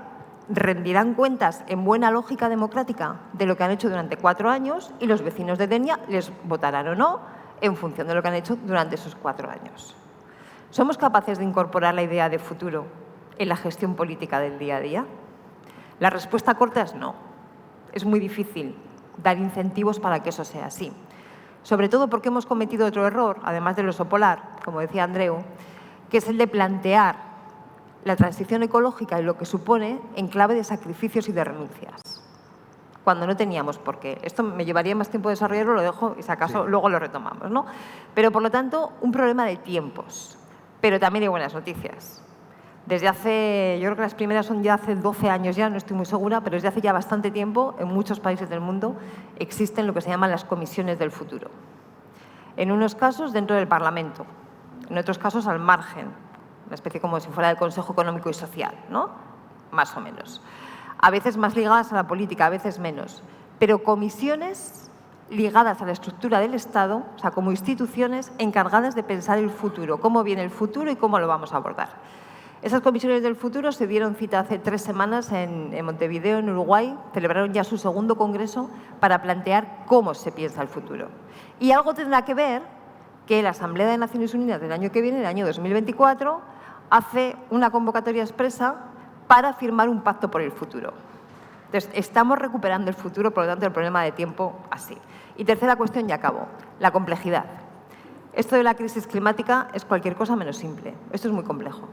rendirán cuentas en buena lógica democrática de lo que han hecho durante 4 años y los vecinos de Denia les votarán o no en función de lo que han hecho durante esos 4 años. ¿Somos capaces de incorporar la idea de futuro en la gestión política del día a día? La respuesta corta es no. Es muy difícil dar incentivos para que eso sea así. Sobre todo porque hemos cometido otro error, además del oso polar, como decía Andreu, que es el de plantear la transición ecológica y lo que supone en clave de sacrificios y de renuncias, cuando no teníamos por qué. Esto me llevaría más tiempo desarrollarlo, lo dejo y si acaso luego lo retomamos, ¿no? Pero, por lo tanto, un problema de tiempos, pero también hay buenas noticias. Desde hace, yo creo que las primeras son ya hace 12 años ya, no estoy muy segura, pero desde hace ya bastante tiempo, en muchos países del mundo, existen lo que se llaman las comisiones del futuro. En unos casos dentro del Parlamento, en otros casos al margen, una especie como si fuera del Consejo Económico y Social, ¿no? Más o menos. A veces más ligadas a la política, a veces menos. Pero comisiones ligadas a la estructura del Estado, o sea, como instituciones encargadas de pensar el futuro, cómo viene el futuro y cómo lo vamos a abordar. Esas comisiones del futuro se dieron cita hace 3 semanas en Montevideo, en Uruguay. Celebraron ya su segundo congreso para plantear cómo se piensa el futuro. Y algo tendrá que ver que la Asamblea de Naciones Unidas del año que viene, el año 2024, hace una convocatoria expresa para firmar un pacto por el futuro. Entonces, estamos recuperando el futuro, por lo tanto, el problema de tiempo así. Y tercera cuestión, ya acabo, la complejidad. Esto de la crisis climática es cualquier cosa menos simple. Esto es muy complejo.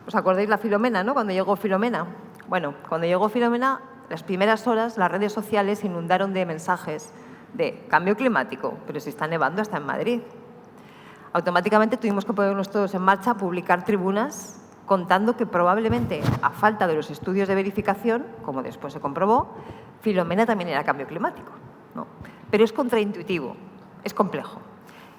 ¿Os acordáis la Filomena, no? Cuando llegó Filomena. Bueno, cuando llegó Filomena, las primeras horas las redes sociales se inundaron de mensajes de cambio climático, pero si está nevando hasta en Madrid. Automáticamente tuvimos que ponernos todos en marcha a publicar tribunas contando que probablemente, a falta de los estudios de verificación, como después se comprobó, Filomena también era cambio climático, ¿no? Pero es contraintuitivo, es complejo.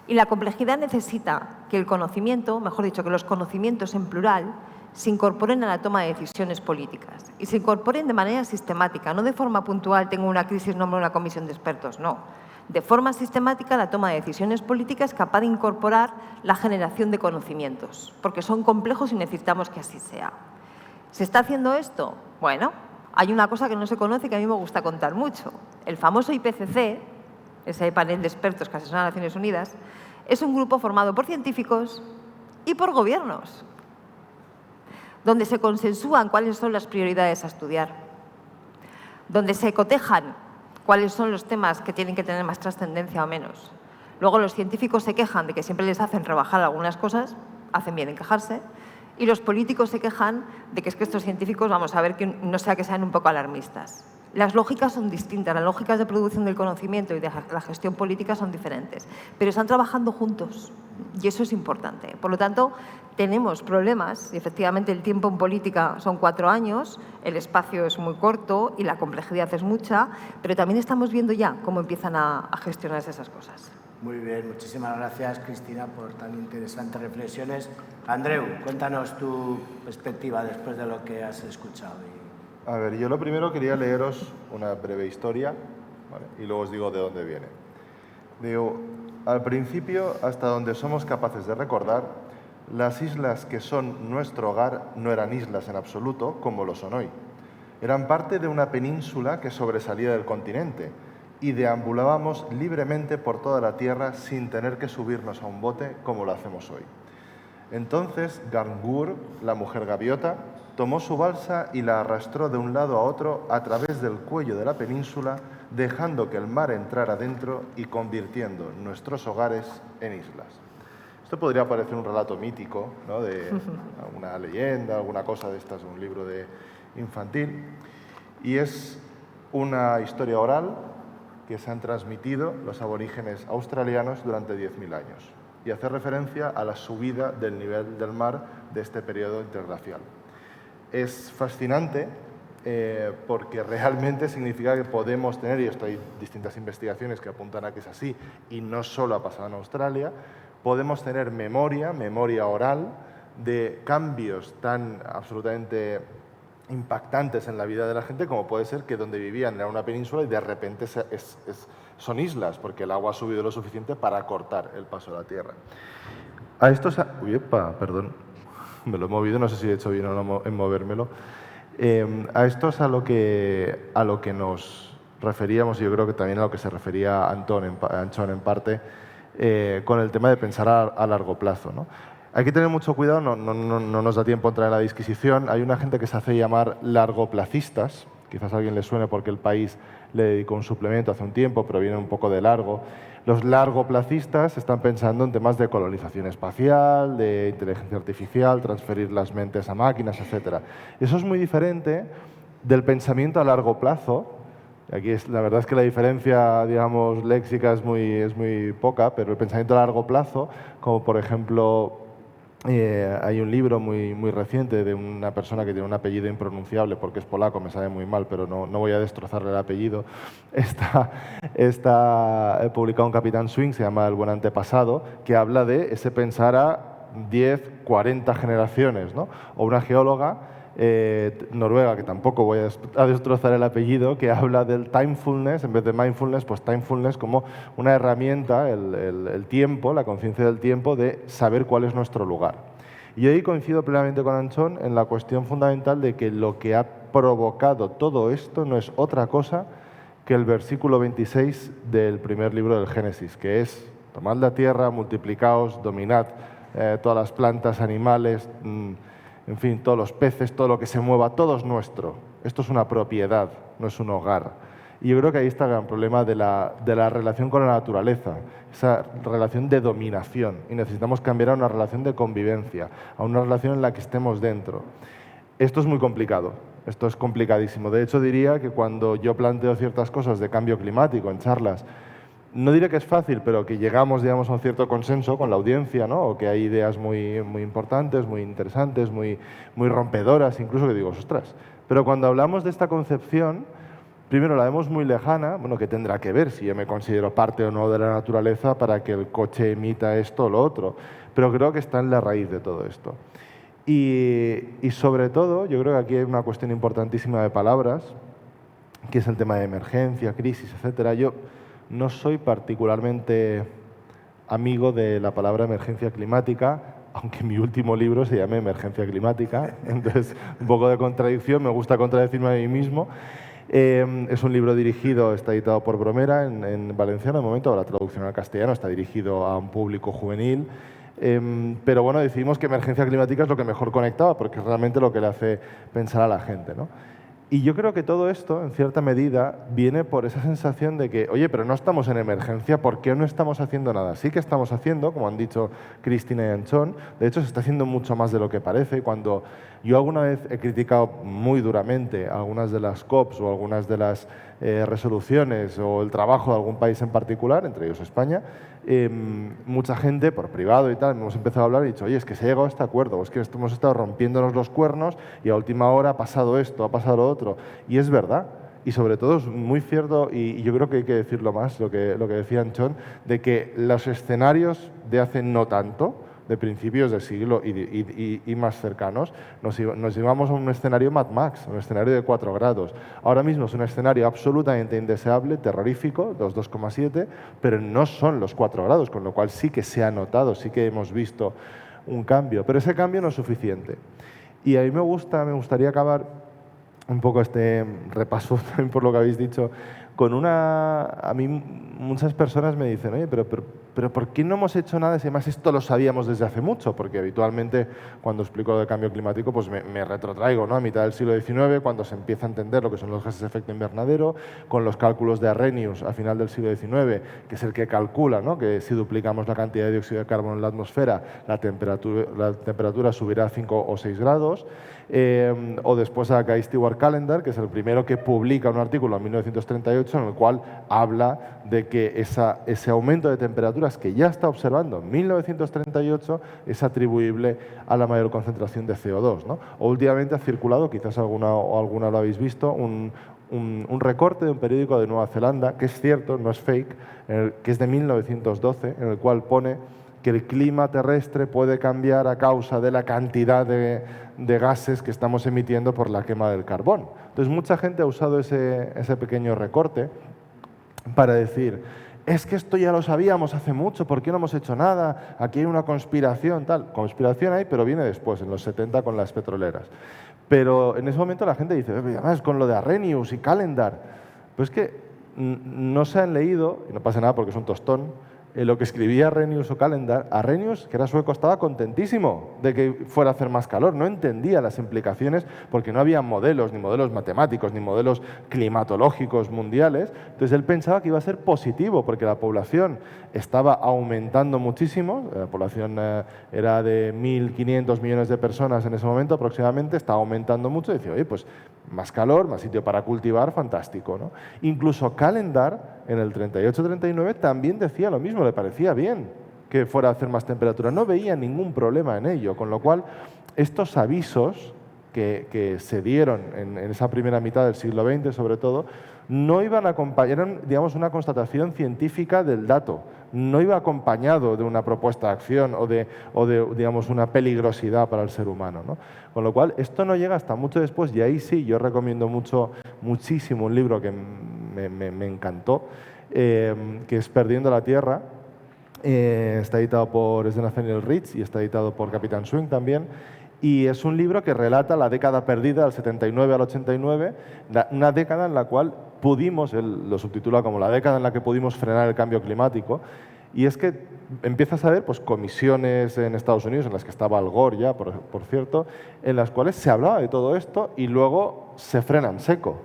Y la complejidad necesita que el conocimiento, mejor dicho, que los conocimientos en plural, se incorporen a la toma de decisiones políticas y se incorporen de manera sistemática, no de forma puntual, tengo una crisis, nombro una comisión de expertos, no. De forma sistemática, la toma de decisiones políticas es capaz de incorporar la generación de conocimientos, porque son complejos y necesitamos que así sea. ¿Se está haciendo esto? Bueno, hay una cosa que no se conoce y que a mí me gusta contar mucho. El famoso IPCC, ese panel de expertos que asesora a Naciones Unidas, es un grupo formado por científicos y por gobiernos, donde se consensúan cuáles son las prioridades a estudiar, donde se cotejan cuáles son los temas que tienen que tener más trascendencia o menos. Luego los científicos se quejan de que siempre les hacen rebajar algunas cosas, hacen bien en quejarse, y los políticos se quejan de que es que estos científicos, vamos a ver, que no sea que sean un poco alarmistas. Las lógicas son distintas, las lógicas de producción del conocimiento y de la gestión política son diferentes, pero están trabajando juntos y eso es importante. Por lo tanto, tenemos problemas y efectivamente el tiempo en política son 4 años, el espacio es muy corto y la complejidad es mucha, pero también estamos viendo ya cómo empiezan a gestionarse esas cosas. Muy bien, muchísimas gracias, Cristina, por tan interesantes reflexiones. Andreu, cuéntanos tu perspectiva después de lo que has escuchado. A ver, yo lo primero quería leeros una breve historia, ¿vale? Y luego os digo de dónde viene. Digo, al principio, hasta donde somos capaces de recordar, las islas que son nuestro hogar no eran islas en absoluto, como lo son hoy. Eran parte de una península que sobresalía del continente y deambulábamos libremente por toda la tierra sin tener que subirnos a un bote como lo hacemos hoy. Entonces, Gangur, la mujer gaviota, tomó su balsa y la arrastró de un lado a otro a través del cuello de la península, dejando que el mar entrara dentro y convirtiendo nuestros hogares en islas. Esto podría parecer un relato mítico, ¿no? De alguna leyenda, alguna cosa de estas, un libro infantil, y es una historia oral que se han transmitido los aborígenes australianos durante 10.000 años y hace referencia a la subida del nivel del mar de este periodo interglacial. Es fascinante porque realmente significa que podemos tener, y esto hay distintas investigaciones que apuntan a que es así, y no solo ha pasado en Australia, podemos tener memoria oral, de cambios tan absolutamente impactantes en la vida de la gente como puede ser que donde vivían era una península y de repente son islas, porque el agua ha subido lo suficiente para cortar el paso de la tierra. A esto uy, epa, perdón, me lo he movido, no sé si he hecho bien o no en movérmelo. A esto es a lo que nos referíamos, y yo creo que también a lo que se refería Anchón en parte, con el tema de pensar a largo plazo, ¿no? Hay que tener mucho cuidado, no nos da tiempo entrar en la disquisición. Hay una gente que se hace llamar largoplacistas, quizás a alguien le suene porque El País le dedicó un suplemento hace un tiempo, pero viene un poco de largo. Los largoplacistas están pensando en temas de colonización espacial, de inteligencia artificial, transferir las mentes a máquinas, etc. Eso es muy diferente del pensamiento a largo plazo. Aquí la verdad es que la diferencia, digamos, léxica es muy poca, pero el pensamiento a largo plazo, como por ejemplo, hay un libro muy reciente de una persona que tiene un apellido impronunciable porque es polaco, me sabe muy mal, pero no voy a destrozarle el apellido. Está publicado un Capitán Swing, se llama El buen antepasado, que habla de ese pensar a 10, 40 generaciones, ¿no? O una geóloga noruega, que tampoco voy a destrozar el apellido, que habla del timefulness, en vez de mindfulness, pues timefulness como una herramienta, el tiempo, la conciencia del tiempo, de saber cuál es nuestro lugar. Y ahí coincido plenamente con Anchón en la cuestión fundamental de que lo que ha provocado todo esto no es otra cosa que el versículo 26 del primer libro del Génesis, que es: tomad la tierra, multiplicaos, dominad todas las plantas, animales, en fin, todos los peces, todo lo que se mueva, todo es nuestro. Esto es una propiedad, no es un hogar. Y yo creo que ahí está el gran problema de la relación con la naturaleza, esa relación de dominación. Y necesitamos cambiar a una relación de convivencia, a una relación en la que estemos dentro. Esto es muy complicado, esto es complicadísimo. De hecho, diría que cuando yo planteo ciertas cosas de cambio climático en charlas, no diré que es fácil, pero que llegamos, digamos, a un cierto consenso con la audiencia, ¿no? O que hay ideas muy importantes, muy interesantes, muy rompedoras, incluso que digo, ostras. Pero cuando hablamos de esta concepción, primero la vemos muy lejana, bueno, ¿qué tendrá que ver si yo me considero parte o no de la naturaleza para que el coche emita esto o lo otro? Pero creo que está en la raíz de todo esto. Y sobre todo, yo creo que aquí hay una cuestión importantísima de palabras, que es el tema de emergencia, crisis, etcétera. Yo no soy particularmente amigo de la palabra emergencia climática, aunque mi último libro se llame Emergencia Climática. Entonces, un poco de contradicción, me gusta contradecirme a mí mismo. Es un libro dirigido, está editado por Bromera en valenciano, de momento, la traducción al castellano está dirigido a un público juvenil. Pero bueno, decidimos que emergencia climática es lo que mejor conectaba, porque es realmente lo que le hace pensar a la gente, ¿no? Y yo creo que todo esto, en cierta medida, viene por esa sensación de que, oye, pero no estamos en emergencia, ¿por qué no estamos haciendo nada? Sí que estamos haciendo, como han dicho Cristina y Anchón, de hecho se está haciendo mucho más de lo que parece. Cuando yo alguna vez he criticado muy duramente algunas de las COPs o algunas de las resoluciones o el trabajo de algún país en particular, entre ellos España, mucha gente, por privado y tal, hemos empezado a hablar y dicho, oye, es que se ha llegado a este acuerdo, o es que hemos estado rompiéndonos los cuernos y a última hora ha pasado esto, ha pasado lo otro. Y es verdad. Y sobre todo es muy cierto, y yo creo que hay que decirlo más, lo que decía Anchón, de que los escenarios de hace no tanto, de principios del siglo y más cercanos, nos llevamos a un escenario Mad Max, un escenario de 4 grados. Ahora mismo es un escenario absolutamente indeseable, terrorífico, los 2,7, pero no son los 4 grados, con lo cual sí que se ha notado, sí que hemos visto un cambio, pero ese cambio no es suficiente. Y a mí me gustaría acabar un poco este repaso también por lo que habéis dicho, con a mí muchas personas me dicen, oye, pero ¿por qué no hemos hecho nada si además esto lo sabíamos desde hace mucho? Porque habitualmente cuando explico lo de cambio climático pues me retrotraigo, ¿no?, a mitad del siglo XIX, cuando se empieza a entender lo que son los gases de efecto invernadero, con los cálculos de Arrhenius a final del siglo XIX, que es el que calcula, ¿no?, que si duplicamos la cantidad de dióxido de carbono en la atmósfera, la temperatura subirá a 5 o 6 grados. O después a Guy Stewart Callendar, que es el primero que publica un artículo en 1938 en el cual habla de que ese aumento de temperaturas que ya está observando en 1938 es atribuible a la mayor concentración de CO2, ¿no? O últimamente ha circulado, quizás alguna lo habéis visto, un recorte de un periódico de Nueva Zelanda, que es cierto, no es fake, que es de 1912, en el cual pone que el clima terrestre puede cambiar a causa de la cantidad de gases que estamos emitiendo por la quema del carbón. Entonces, mucha gente ha usado ese pequeño recorte para decir, es que esto ya lo sabíamos hace mucho, ¿por qué no hemos hecho nada? Aquí hay una conspiración, tal. Conspiración hay, pero viene después, en los 70 con las petroleras. Pero en ese momento la gente dice, además, con lo de Arrhenius y Calendar. Pues es que no se han leído, y no pasa nada porque es un tostón, lo que escribía Arrhenius o Calendar. Arrhenius, que era sueco, estaba contentísimo de que fuera a hacer más calor. No entendía las implicaciones porque no había modelos, ni modelos matemáticos, ni modelos climatológicos mundiales. Entonces él pensaba que iba a ser positivo porque la población estaba aumentando muchísimo. La población era de 1.500 millones de personas en ese momento aproximadamente, estaba aumentando mucho. Y decía, oye, pues más calor, más sitio para cultivar, fantástico, ¿no? Incluso Calendar, en el 38-39, también decía lo mismo, le parecía bien que fuera a hacer más temperatura, no veía ningún problema en ello, con lo cual estos avisos que se dieron en esa primera mitad del siglo XX, sobre todo, no iban acompañados, eran, digamos, una constatación científica del dato, no iba acompañado de una propuesta de acción o de digamos, una peligrosidad para el ser humano, ¿no? Con lo cual, esto no llega hasta mucho después, y ahí sí, yo recomiendo muchísimo un libro que me encantó, que es Perdiendo la Tierra. Está editado es de Nathaniel Rich y está editado por Capitán Swing también. Y es un libro que relata la década perdida, del 79 al 89, una década en la cual pudimos, él lo subtitula como la década en la que pudimos frenar el cambio climático. Y es que empiezas a ver pues, comisiones en Estados Unidos, en las que estaba Al Gore ya, por cierto, en las cuales se hablaba de todo esto y luego se frena en seco.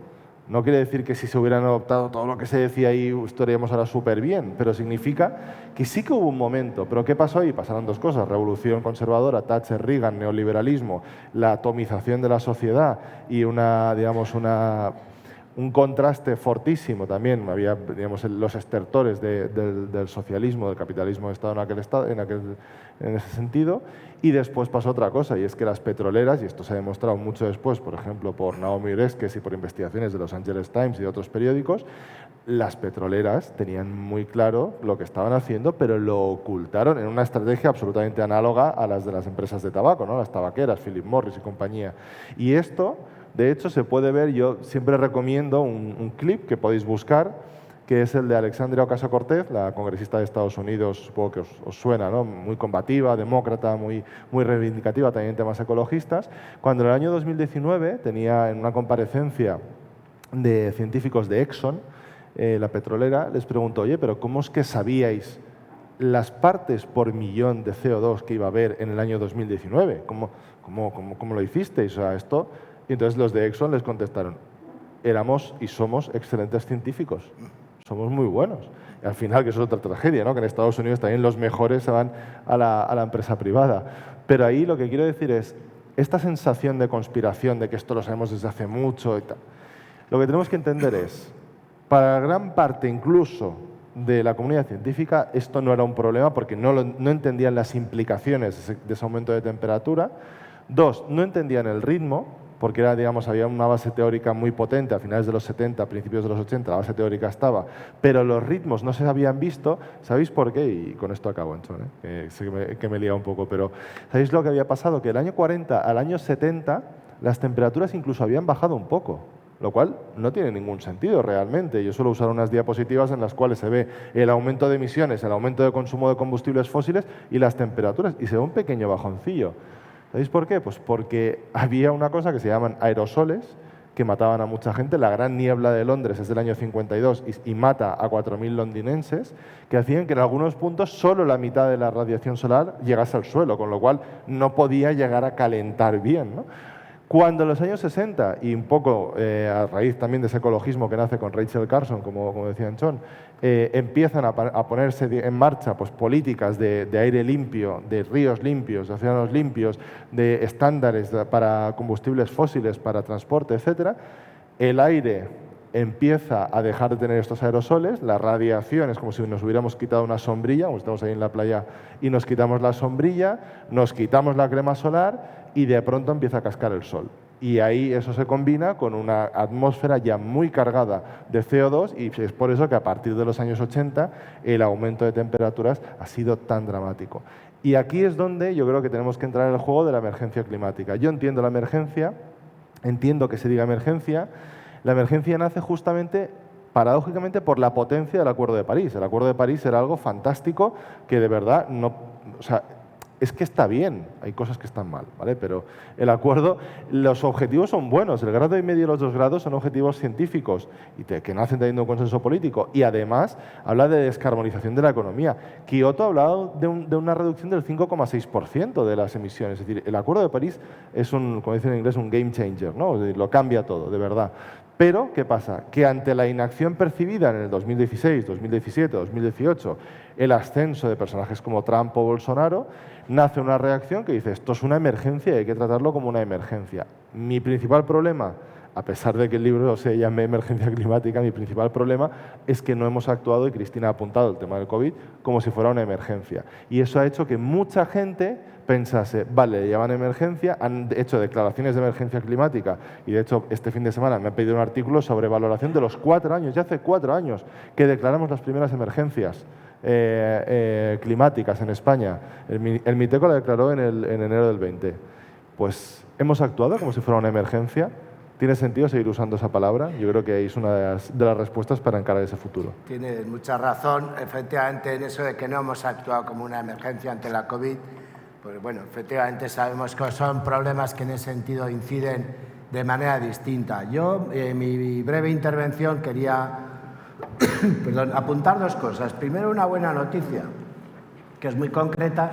No quiere decir que si se hubieran adoptado todo lo que se decía ahí estaríamos ahora súper bien, pero significa que sí que hubo un momento. ¿Pero qué pasó ahí? Pasaron dos cosas: revolución conservadora, Thatcher, Reagan, neoliberalismo, la atomización de la sociedad y un contraste fortísimo también. Había, digamos, los estertores del socialismo, del capitalismo de Estado en ese sentido. Y después pasó otra cosa, y es que las petroleras, y esto se ha demostrado mucho después, por ejemplo, por Naomi Oreskes y por investigaciones de Los Angeles Times y de otros periódicos, las petroleras tenían muy claro lo que estaban haciendo, pero lo ocultaron en una estrategia absolutamente análoga a las de las empresas de tabaco, ¿no? Las tabaqueras, Philip Morris y compañía. Y esto, de hecho, se puede ver, yo siempre recomiendo un clip que podéis buscar, que es el de Alexandria Ocasio-Cortez, la congresista de Estados Unidos, supongo que os suena, ¿no? Muy combativa, demócrata, muy reivindicativa también en temas ecologistas, cuando en el año 2019 tenía en una comparecencia de científicos de Exxon, la petrolera, les preguntó, oye, pero ¿cómo es que sabíais las partes por millón de CO2 que iba a haber en el año 2019? ¿Cómo lo hicisteis? O sea, esto... Y entonces los de Exxon les contestaron, éramos y somos excelentes científicos. Somos muy buenos. Y al final, que eso es otra tragedia, ¿no? Que en Estados Unidos también los mejores se van a la empresa privada. Pero ahí lo que quiero decir es, esta sensación de conspiración, de que esto lo sabemos desde hace mucho y tal, lo que tenemos que entender es, para gran parte incluso de la comunidad científica, esto no era un problema porque no entendían las implicaciones de ese aumento de temperatura. Dos, no entendían el ritmo, porque era, digamos, había una base teórica muy potente a finales de los 70, a principios de los 80, la base teórica estaba, pero los ritmos no se habían visto. ¿Sabéis por qué? Y con esto acabo, Anchón, sé que me he liado un poco, pero ¿sabéis lo que había pasado? Que del año 40 al año 70 las temperaturas incluso habían bajado un poco, lo cual no tiene ningún sentido realmente. Yo suelo usar unas diapositivas en las cuales se ve el aumento de emisiones, el aumento de consumo de combustibles fósiles y las temperaturas, y se ve un pequeño bajoncillo. ¿Sabéis por qué? Pues porque había una cosa que se llaman aerosoles, que mataban a mucha gente. La Gran Niebla de Londres es del año 52 y mata a 4.000 londinenses, que hacían que en algunos puntos solo la mitad de la radiación solar llegase al suelo, con lo cual no podía llegar a calentar bien, ¿no? Cuando en los años 60, y un poco a raíz también de ese ecologismo que nace con Rachel Carson, como decía Anchón, empiezan a ponerse en marcha pues, políticas de aire limpio, de ríos limpios, de océanos limpios, de estándares para combustibles fósiles, para transporte, etc., el aire empieza a dejar de tener estos aerosoles, la radiación es como si nos hubiéramos quitado una sombrilla, como estamos ahí en la playa y nos quitamos la sombrilla, nos quitamos la crema solar y de pronto empieza a cascar el sol. Y ahí eso se combina con una atmósfera ya muy cargada de CO2 y es por eso que a partir de los años 80 el aumento de temperaturas ha sido tan dramático. Y aquí es donde yo creo que tenemos que entrar en el juego de la emergencia climática. Yo entiendo la emergencia, entiendo que se diga emergencia. La emergencia nace justamente, paradójicamente, por la potencia del Acuerdo de París. El Acuerdo de París era algo fantástico que de verdad no... O sea, es que está bien, hay cosas que están mal, ¿vale? Pero el acuerdo, los objetivos son buenos, el 1,5 grados y los 2 grados son objetivos científicos y que nacen teniendo un consenso político y además habla de descarbonización de la economía. Kioto ha hablado de una reducción del 5,6% de las emisiones, es decir, el Acuerdo de París es como dicen en inglés, un game changer, ¿no? Es decir, lo cambia todo, de verdad. Pero, ¿qué pasa? Que ante la inacción percibida en el 2016, 2017, 2018, el ascenso de personajes como Trump o Bolsonaro, nace una reacción que dice esto es una emergencia y hay que tratarlo como una emergencia. Mi principal problema, a pesar de que el libro se llame Emergencia Climática, mi principal problema es que no hemos actuado, y Cristina ha apuntado el tema del COVID, como si fuera una emergencia. Y eso ha hecho que mucha gente pensase, vale, llaman emergencia, han hecho declaraciones de emergencia climática y de hecho este fin de semana me han pedido un artículo sobre valoración de los 4 años, ya hace 4 años que declaramos las primeras emergencias climáticas en España. El MITECO la declaró en enero del 20. Pues hemos actuado como si fuera una emergencia. ¿Tiene sentido seguir usando esa palabra? Yo creo que es una de las respuestas para encarar ese futuro. Tienes mucha razón, efectivamente, en eso de que no hemos actuado como una emergencia ante la COVID. Pues bueno, efectivamente sabemos que son problemas que en ese sentido inciden de manera distinta. Yo, en mi breve intervención, quería apuntar 2 cosas. Primero, una buena noticia, que es muy concreta,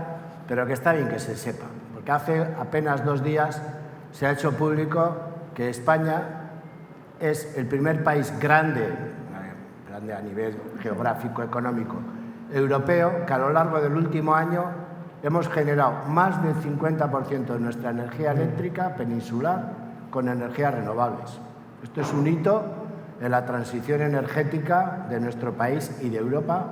pero que está bien que se sepa. Porque hace apenas 2 días se ha hecho público que España es el primer país grande a nivel geográfico, económico, europeo, que a lo largo del último año hemos generado más del 50% de nuestra energía eléctrica peninsular con energías renovables. Esto es un hito en la transición energética de nuestro país y de Europa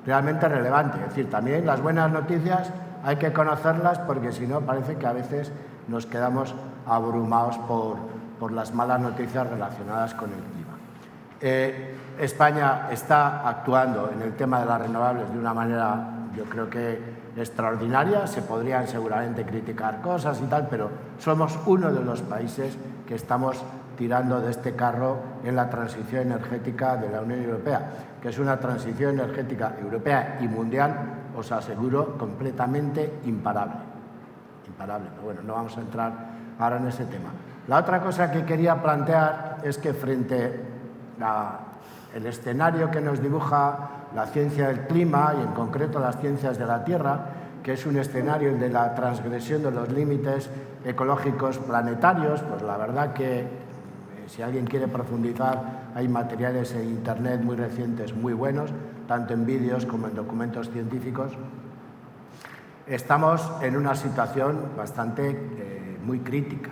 realmente relevante. Es decir, también las buenas noticias hay que conocerlas porque si no parece que a veces nos quedamos abrumados por las malas noticias relacionadas con el clima. España está actuando en el tema de las renovables de una manera, yo creo que extraordinaria. Se podrían seguramente criticar cosas y tal, pero somos uno de los países que estamos tirando de este carro en la transición energética de la Unión Europea, que es una transición energética europea y mundial, os aseguro, completamente imparable. Imparable, pero bueno, no vamos a entrar ahora en ese tema. La otra cosa que quería plantear es que frente al escenario que nos dibuja la ciencia del clima y en concreto las ciencias de la Tierra, que es un escenario de la transgresión de los límites ecológicos planetarios, pues la verdad que si alguien quiere profundizar hay materiales en Internet muy recientes, muy buenos, tanto en vídeos como en documentos científicos. Estamos en una situación bastante muy crítica.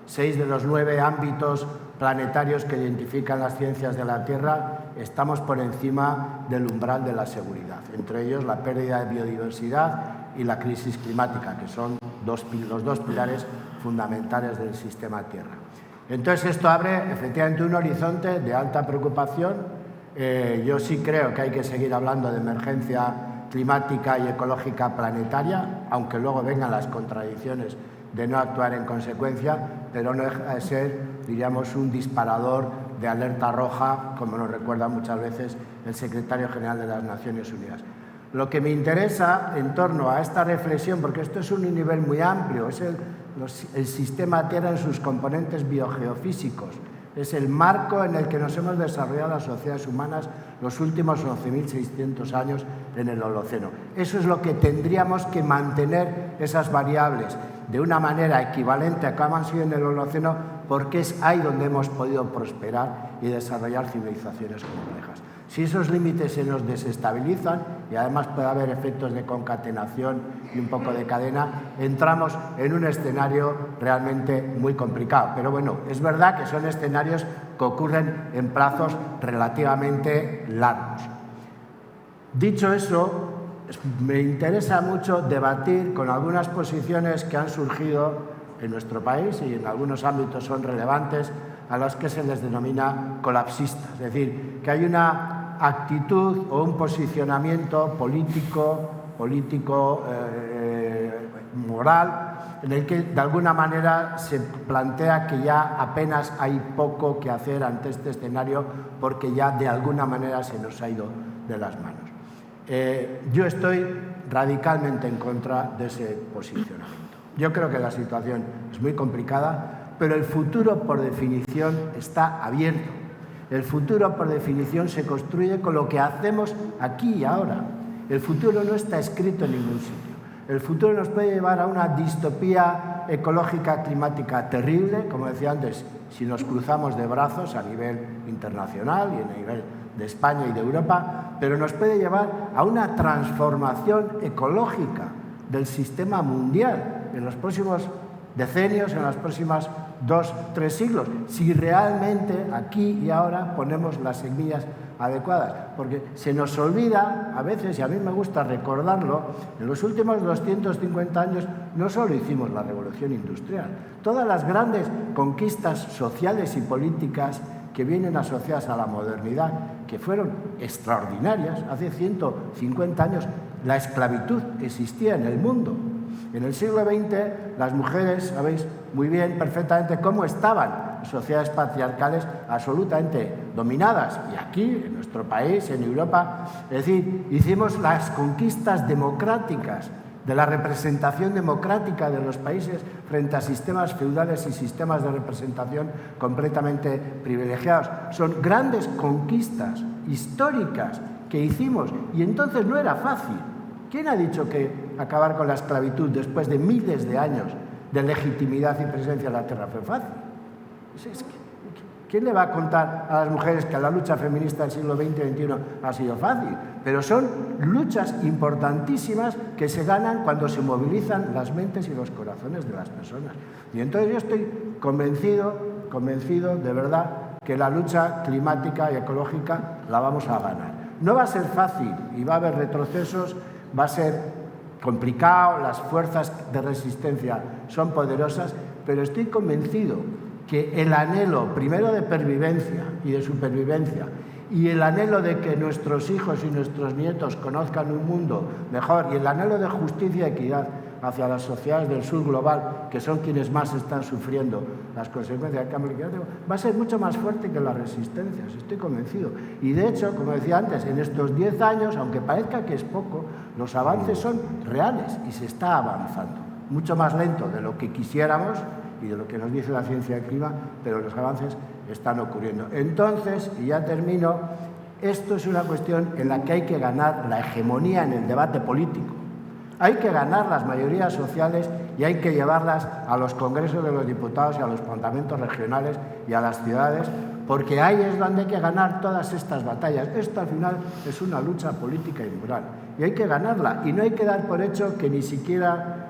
6 de los 9 ámbitos planetarios que identifican las ciencias de la Tierra estamos por encima del umbral de la seguridad, entre ellos la pérdida de biodiversidad y la crisis climática, que son los 2 pilares fundamentales del sistema Tierra. Entonces esto abre efectivamente un horizonte de alta preocupación. Yo sí creo que hay que seguir hablando de emergencia climática y ecológica planetaria, aunque luego vengan las contradicciones de no actuar en consecuencia, pero no deja de ser, diríamos, un disparador de alerta roja, como nos recuerda muchas veces el secretario general de las Naciones Unidas. Lo que me interesa en torno a esta reflexión, porque esto es un nivel muy amplio, es el sistema Tierra en sus componentes biogeofísicos, es el marco en el que nos hemos desarrollado las sociedades humanas los últimos 11.600 años en el Holoceno. Eso es lo que tendríamos que mantener, esas variables, de una manera equivalente a como han sido en el Holoceno, porque es ahí donde hemos podido prosperar y desarrollar civilizaciones complejas. Si esos límites se nos desestabilizan y además puede haber efectos de concatenación y un poco de cadena, entramos en un escenario realmente muy complicado. Pero bueno, es verdad que son escenarios que ocurren en plazos relativamente largos. Dicho eso, me interesa mucho debatir con algunas posiciones que han surgido en nuestro país y en algunos ámbitos son relevantes, a los que se les denomina colapsistas. Es decir, que hay una actitud o un posicionamiento político, moral, en el que de alguna manera se plantea que ya apenas hay poco que hacer ante este escenario porque ya de alguna manera se nos ha ido de las manos. Yo estoy radicalmente en contra de ese posicionamiento. Yo creo que la situación es muy complicada, pero el futuro, por definición, está abierto. El futuro, por definición, se construye con lo que hacemos aquí y ahora. El futuro no está escrito en ningún sitio. El futuro nos puede llevar a una distopía ecológica climática terrible, como decía antes, si nos cruzamos de brazos a nivel internacional y a nivel de España y de Europa, pero nos puede llevar a una transformación ecológica del sistema mundial en los próximos decenios, en los próximos 2-3 siglos, si realmente aquí y ahora ponemos las semillas adecuadas. Porque se nos olvida, a veces, y a mí me gusta recordarlo, en los últimos 250 años no solo hicimos la revolución industrial, todas las grandes conquistas sociales y políticas que vienen asociadas a la modernidad, que fueron extraordinarias. Hace 150 años la esclavitud existía en el mundo. En el siglo XX las mujeres, sabéis muy bien, perfectamente, cómo estaban sociedades patriarcales absolutamente dominadas. Y aquí, en nuestro país, en Europa, es decir, hicimos las conquistas democráticas de la representación democrática de los países frente a sistemas feudales y sistemas de representación completamente privilegiados. Son grandes conquistas históricas que hicimos y entonces no era fácil. ¿Quién ha dicho que acabar con la esclavitud después de miles de años de legitimidad y presencia en la tierra fue fácil? ¿Quién le va a contar a las mujeres que la lucha feminista del siglo XX y XXI ha sido fácil? Pero son luchas importantísimas que se ganan cuando se movilizan las mentes y los corazones de las personas. Y entonces yo estoy convencido de verdad que la lucha climática y ecológica la vamos a ganar. No va a ser fácil y va a haber retrocesos, va a ser complicado, las fuerzas de resistencia son poderosas, pero estoy convencido que el anhelo, primero de pervivencia y de supervivencia, y el anhelo de que nuestros hijos y nuestros nietos conozcan un mundo mejor, y el anhelo de justicia y equidad hacia las sociedades del sur global, que son quienes más están sufriendo las consecuencias del cambio climático, va a ser mucho más fuerte que las resistencias, estoy convencido. Y de hecho, como decía antes, en estos 10 años, aunque parezca que es poco, los avances son reales y se está avanzando. Mucho más lento de lo que quisiéramos y de lo que nos dice la ciencia del clima, pero los avances están ocurriendo. Entonces, y ya termino, esto es una cuestión en la que hay que ganar la hegemonía en el debate político. Hay que ganar las mayorías sociales y hay que llevarlas a los congresos de los diputados y a los parlamentos regionales y a las ciudades, porque ahí es donde hay que ganar todas estas batallas. Esto al final es una lucha política y moral y hay que ganarla, y no hay que dar por hecho que ni siquiera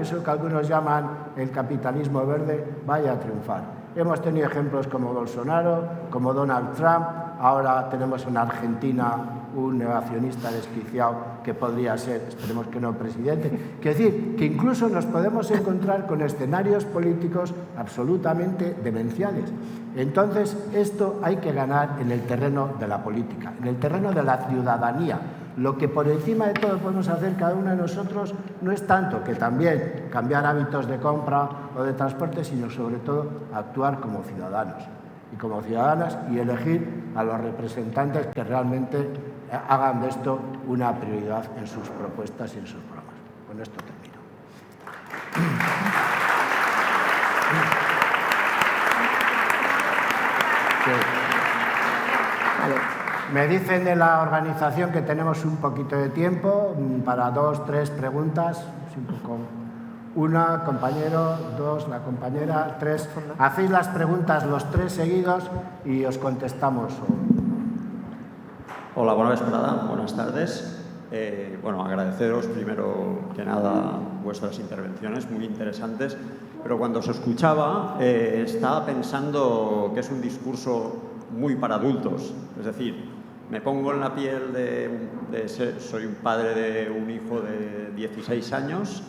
eso que algunos llaman el capitalismo verde vaya a triunfar. Hemos tenido ejemplos como Bolsonaro, como Donald Trump, ahora tenemos en Argentina un negacionista desquiciado que podría ser, esperemos que no, presidente. Quiero decir, que incluso nos podemos encontrar con escenarios políticos absolutamente demenciales. Entonces, esto hay que ganar en el terreno de la política, en el terreno de la ciudadanía. Lo que por encima de todo podemos hacer cada uno de nosotros no es tanto que también cambiar hábitos de compra o de transporte, sino sobre todo actuar como ciudadanos y como ciudadanas y elegir a los representantes que realmente hagan de esto una prioridad en sus propuestas y en sus programas. Con esto termino. Me dicen de la organización que tenemos un poquito de tiempo para 2, 3 preguntas. Una, compañero, 2, la compañera, 3. Hacéis las preguntas los 3 seguidos y os contestamos. Hola, buenas tardes. Bueno, agradeceros primero que nada vuestras intervenciones, muy interesantes, pero cuando os escuchaba estaba pensando que es un discurso muy para adultos, es decir, me pongo en la piel soy un padre de un hijo de 16 años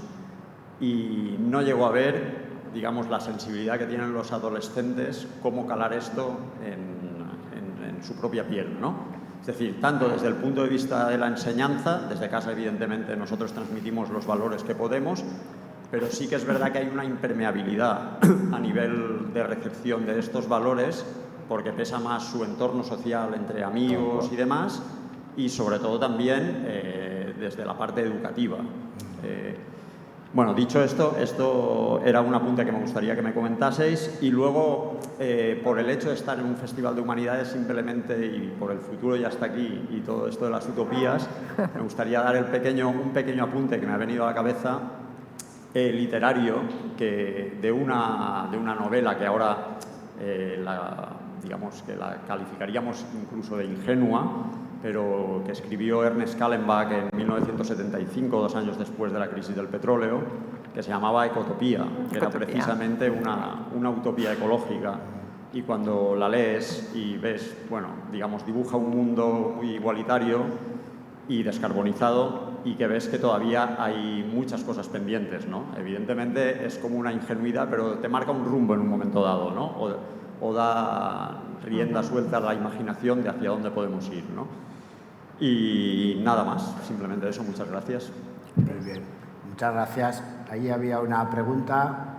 y no llego a ver, digamos, la sensibilidad que tienen los adolescentes, cómo calar esto en su propia piel, ¿no? Es decir, tanto desde el punto de vista de la enseñanza, desde casa evidentemente nosotros transmitimos los valores que podemos, pero sí que es verdad que hay una impermeabilidad a nivel de recepción de estos valores, porque pesa más su entorno social entre amigos y demás, y sobre todo también desde la parte educativa. Bueno, dicho esto era un apunte que me gustaría que me comentaseis, y luego, por el hecho de estar en un festival de humanidades simplemente, y por el futuro ya está aquí, y todo esto de las utopías, me gustaría dar un pequeño apunte que me ha venido a la cabeza, literario, de una novela que ahora digamos que la calificaríamos incluso de ingenua, pero que escribió Ernest Callenbach en 1975, 2 años después de la crisis del petróleo, que se llamaba Ecotopía, que era precisamente una utopía ecológica. Y cuando la lees y ves, bueno, digamos, dibuja un mundo muy igualitario y descarbonizado, y que ves que todavía hay muchas cosas pendientes, ¿no? Evidentemente es como una ingenuidad, pero te marca un rumbo en un momento dado, ¿no? O da rienda suelta a la imaginación de hacia dónde podemos ir, ¿no? Y nada más, simplemente eso, muchas gracias. Muy bien, muchas gracias. Ahí había una pregunta.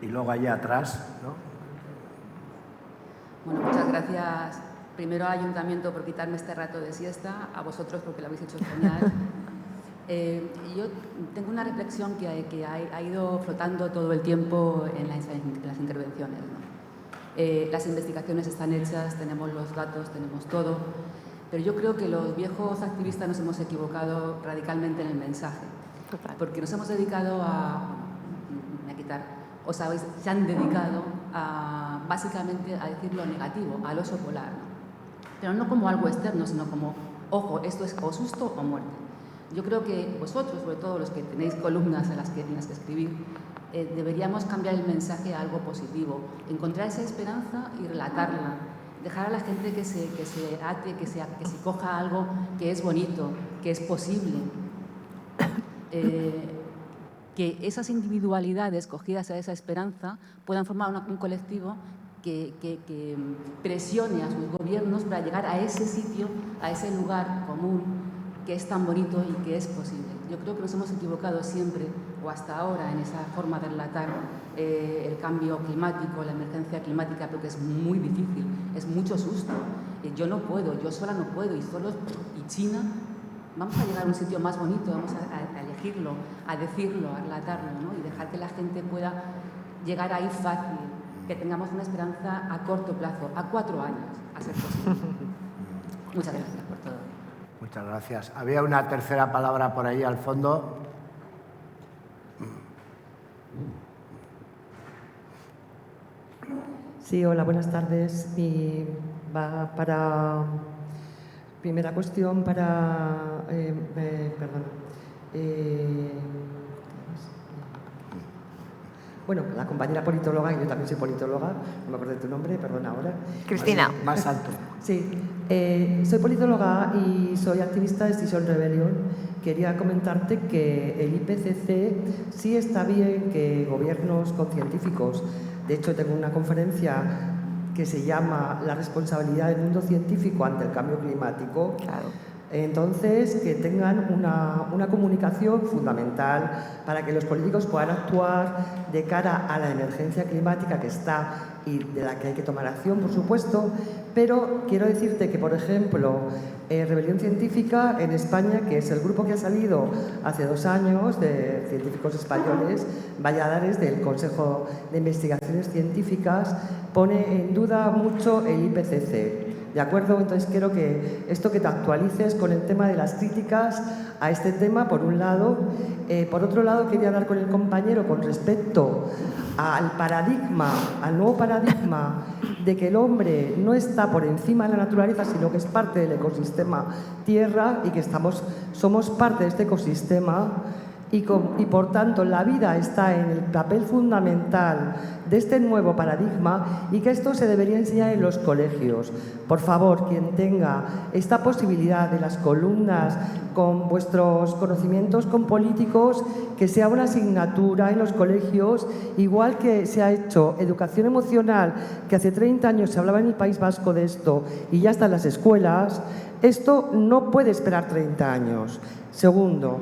Y luego allá atrás, ¿no? Bueno, muchas gracias primero al Ayuntamiento por quitarme este rato de siesta, a vosotros porque lo habéis hecho genial. Yo tengo una reflexión que ha ido flotando todo el tiempo en las intervenciones, ¿no? Las investigaciones están hechas, tenemos los datos, tenemos todo, pero yo creo que los viejos activistas nos hemos equivocado radicalmente en el mensaje, porque nos hemos dedicado se han dedicado básicamente a decir lo negativo, al oso polar, ¿no? Pero no como algo externo, sino como, ojo, esto es o susto o muerte. Yo creo que vosotros, sobre todo los que tenéis columnas en las que escribir, deberíamos cambiar el mensaje a algo positivo, encontrar esa esperanza y relatarla, dejar a la gente que se ate, que se coja algo que es bonito, que es posible. Que esas individualidades cogidas a esa esperanza puedan formar un colectivo que presione a sus gobiernos para llegar a ese sitio, a ese lugar común que es tan bonito y que es posible. Yo creo que nos hemos equivocado siempre, o hasta ahora, en esa forma de relatar el cambio climático, la emergencia climática, porque es muy difícil, es mucho susto. Yo no puedo, yo sola no puedo, y China, vamos a llegar a un sitio más bonito, vamos a elegirlo, a decirlo, a relatarlo, ¿no? Y dejar que la gente pueda llegar ahí fácil, que tengamos una esperanza a corto plazo, a 4 años, a ser posible. Muchas gracias por todo. Muchas gracias. Había una tercera palabra por ahí al fondo. Sí, hola, buenas tardes. Y va para... Primera cuestión para... bueno, la compañera politóloga, y yo también soy politóloga, no me acuerdo de tu nombre, perdona ahora. Cristina. Más alto. Sí, soy politóloga y soy activista de Extinction Rebellion. Quería comentarte que el IPCC sí está bien que gobiernos con científicos, de hecho tengo una conferencia que se llama La responsabilidad del mundo científico ante el cambio climático. Claro. Entonces, que tengan una comunicación fundamental para que los políticos puedan actuar de cara a la emergencia climática que está y de la que hay que tomar acción, por supuesto, pero quiero decirte que, por ejemplo, Rebelión Científica en España, que es el grupo que ha salido hace 2 años de científicos españoles, Valladares, del Consejo de Investigaciones Científicas, pone en duda mucho el IPCC. ¿De acuerdo? Entonces quiero que esto que te actualices con el tema de las críticas a este tema, por un lado. Por otro lado, quería hablar con el compañero con respecto al nuevo paradigma de que el hombre no está por encima de la naturaleza, sino que es parte del ecosistema Tierra y que somos parte de este ecosistema. y por tanto la vida está en el papel fundamental de este nuevo paradigma y que esto se debería enseñar en los colegios. Por favor, quien tenga esta posibilidad de las columnas con vuestros conocimientos con políticos, que sea una asignatura en los colegios, igual que se ha hecho educación emocional, que hace 30 años se hablaba en el País Vasco de esto y ya está en las escuelas. Esto no puede esperar 30 años. Segundo,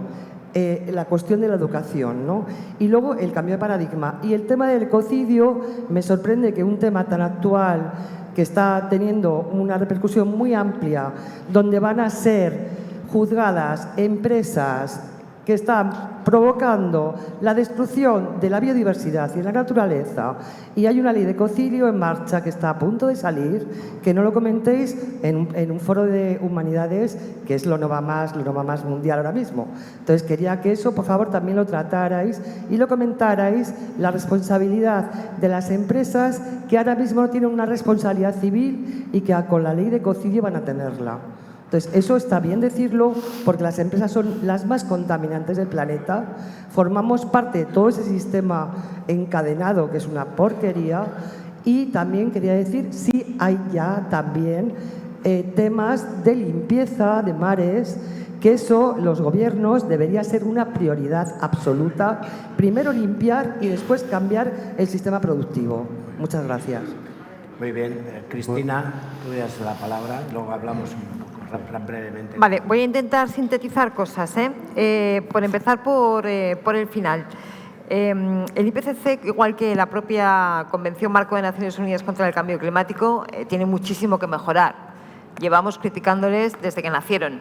la cuestión de la educación, ¿no? Y luego el cambio de paradigma. Y el tema del ecocidio, me sorprende que un tema tan actual, que está teniendo una repercusión muy amplia, donde van a ser juzgadas empresas que están provocando la destrucción de la biodiversidad y de la naturaleza, y hay una ley de ecocidio en marcha que está a punto de salir, que no lo comentéis en un foro de humanidades que es lo no va más mundial ahora mismo. Entonces quería que eso, por favor, también lo tratarais y lo comentarais, la responsabilidad de las empresas que ahora mismo no tienen una responsabilidad civil y que con la ley de ecocidio van a tenerla. Entonces, eso está bien decirlo porque las empresas son las más contaminantes del planeta, formamos parte de todo ese sistema encadenado que es una porquería, y también quería decir, sí hay ya también temas de limpieza de mares, que eso los gobiernos debería ser una prioridad absoluta, primero limpiar y después cambiar el sistema productivo. Muchas gracias. Muy bien, Cristina, tú das la palabra, luego hablamos un poco brevemente. Vale, voy a intentar sintetizar cosas. Por empezar por el final. El IPCC, igual que la propia Convención Marco de Naciones Unidas contra el Cambio Climático, tiene muchísimo que mejorar. Llevamos criticándoles desde que nacieron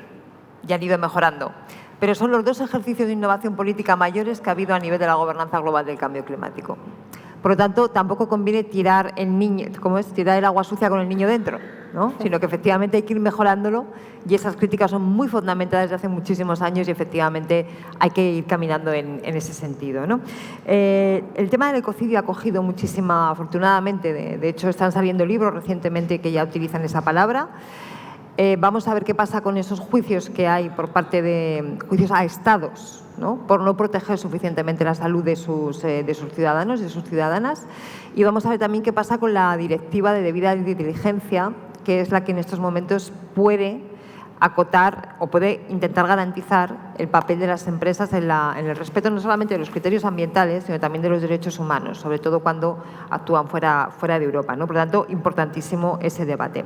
y han ido mejorando. Pero son los dos ejercicios de innovación política mayores que ha habido a nivel de la gobernanza global del cambio climático. Por lo tanto, tampoco conviene tirar el agua sucia con el niño dentro, ¿no? Sino que efectivamente hay que ir mejorándolo, y esas críticas son muy fundamentadas desde hace muchísimos años y efectivamente hay que ir caminando en ese sentido, ¿no? El tema del ecocidio ha cogido muchísima, afortunadamente, de hecho están saliendo libros recientemente que ya utilizan esa palabra. Vamos a ver qué pasa con esos juicios que hay por parte de juicios a estados, ¿no? Por no proteger suficientemente la salud de sus ciudadanos y de sus ciudadanas. Y vamos a ver también qué pasa con la directiva de debida diligencia, que es la que en estos momentos puede acotar o puede intentar garantizar el papel de las empresas en el respeto no solamente de los criterios ambientales, sino también de los derechos humanos, sobre todo cuando actúan fuera de Europa, ¿no? Por lo tanto, importantísimo ese debate.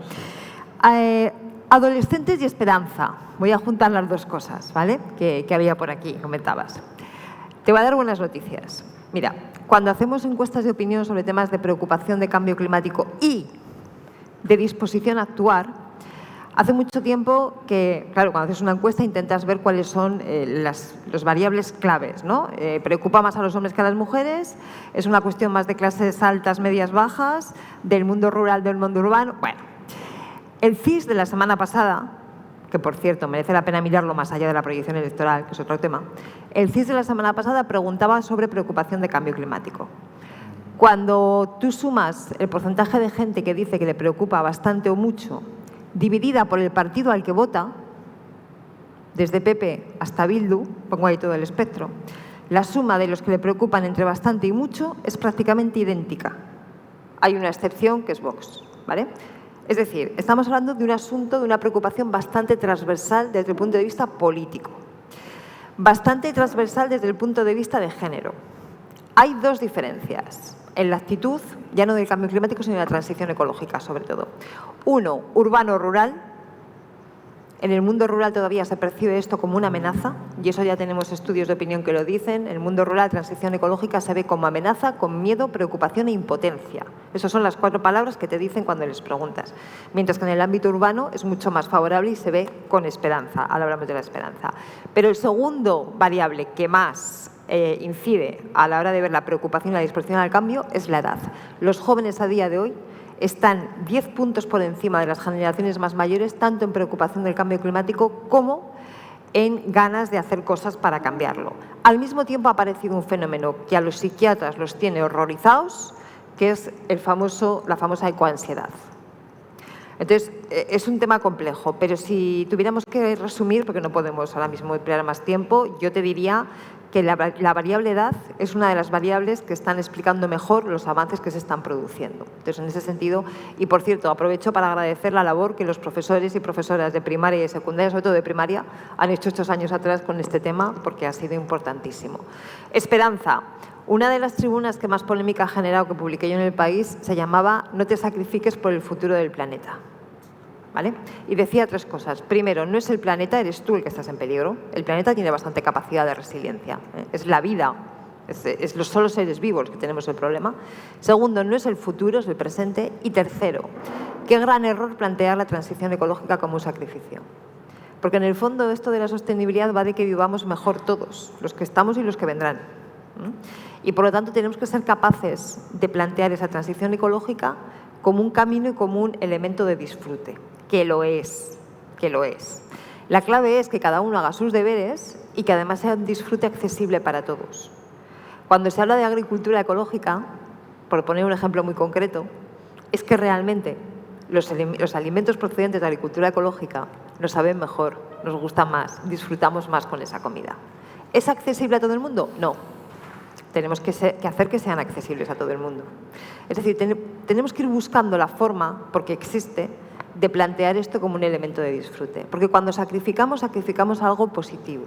Adolescentes y esperanza. Voy a juntar las dos cosas, ¿vale? Que había por aquí, comentabas. Te voy a dar buenas noticias. Mira, cuando hacemos encuestas de opinión sobre temas de preocupación de cambio climático y de disposición a actuar, hace mucho tiempo que, claro, cuando haces una encuesta intentas ver cuáles son los variables claves, ¿no? ¿Preocupa más a los hombres que a las mujeres? ¿Es una cuestión más de clases altas, medias, bajas? ¿Del mundo rural, del mundo urbano? Bueno. El CIS de la semana pasada, que por cierto merece la pena mirarlo más allá de la proyección electoral, que es otro tema, el CIS de la semana pasada preguntaba sobre preocupación de cambio climático. Cuando tú sumas el porcentaje de gente que dice que le preocupa bastante o mucho, dividida por el partido al que vota, desde PP hasta Bildu, pongo ahí todo el espectro, la suma de los que le preocupan entre bastante y mucho es prácticamente idéntica. Hay una excepción que es Vox, ¿vale? Es decir, estamos hablando de un asunto, de una preocupación bastante transversal desde el punto de vista político, bastante transversal desde el punto de vista de género. Hay dos diferencias en la actitud, ya no del cambio climático, sino de la transición ecológica, sobre todo. Uno, urbano-rural. En el mundo rural todavía se percibe esto como una amenaza, y eso ya tenemos estudios de opinión que lo dicen. En el mundo rural, transición ecológica se ve como amenaza, con miedo, preocupación e impotencia. Esas son las 4 palabras que te dicen cuando les preguntas. Mientras que en el ámbito urbano es mucho más favorable y se ve con esperanza. Ahora hablamos de la esperanza. Pero el segundo variable que más incide a la hora de ver la preocupación y la disposición al cambio es la edad. Los jóvenes a día de hoy están 10 puntos por encima de las generaciones más mayores, tanto en preocupación del cambio climático como en ganas de hacer cosas para cambiarlo. Al mismo tiempo ha aparecido un fenómeno que a los psiquiatras los tiene horrorizados, que es la famosa ecoansiedad. Entonces, es un tema complejo, pero si tuviéramos que resumir, porque no podemos ahora mismo emplear más tiempo, yo te diría que la variable edad es una de las variables que están explicando mejor los avances que se están produciendo. Entonces, en ese sentido, y por cierto, aprovecho para agradecer la labor que los profesores y profesoras de primaria y de secundaria, sobre todo de primaria, han hecho estos años atrás con este tema, porque ha sido importantísimo. Esperanza. Una de las tribunas que más polémica ha generado que publiqué yo en El País se llamaba "No te sacrifiques por el futuro del planeta". ¿Vale? Y decía 3 cosas. Primero, no es el planeta, eres tú el que estás en peligro. El planeta tiene bastante capacidad de resiliencia. Es la vida, es los solos seres vivos que tenemos el problema. Segundo, no es el futuro, es el presente. Y tercero, qué gran error plantear la transición ecológica como un sacrificio. Porque en el fondo esto de la sostenibilidad va de que vivamos mejor todos, los que estamos y los que vendrán. Y por lo tanto tenemos que ser capaces de plantear esa transición ecológica como un camino y como un elemento de disfrute, que lo es. La clave es que cada uno haga sus deberes y que además sea un disfrute accesible para todos. Cuando se habla de agricultura ecológica, por poner un ejemplo muy concreto, es que realmente los alimentos procedentes de agricultura ecológica nos saben mejor, nos gustan más, disfrutamos más con esa comida. ¿Es accesible a todo el mundo? No. Tenemos que hacer que sean accesibles a todo el mundo. Es decir, tenemos que ir buscando la forma, porque existe, de plantear esto como un elemento de disfrute. Porque cuando sacrificamos algo positivo.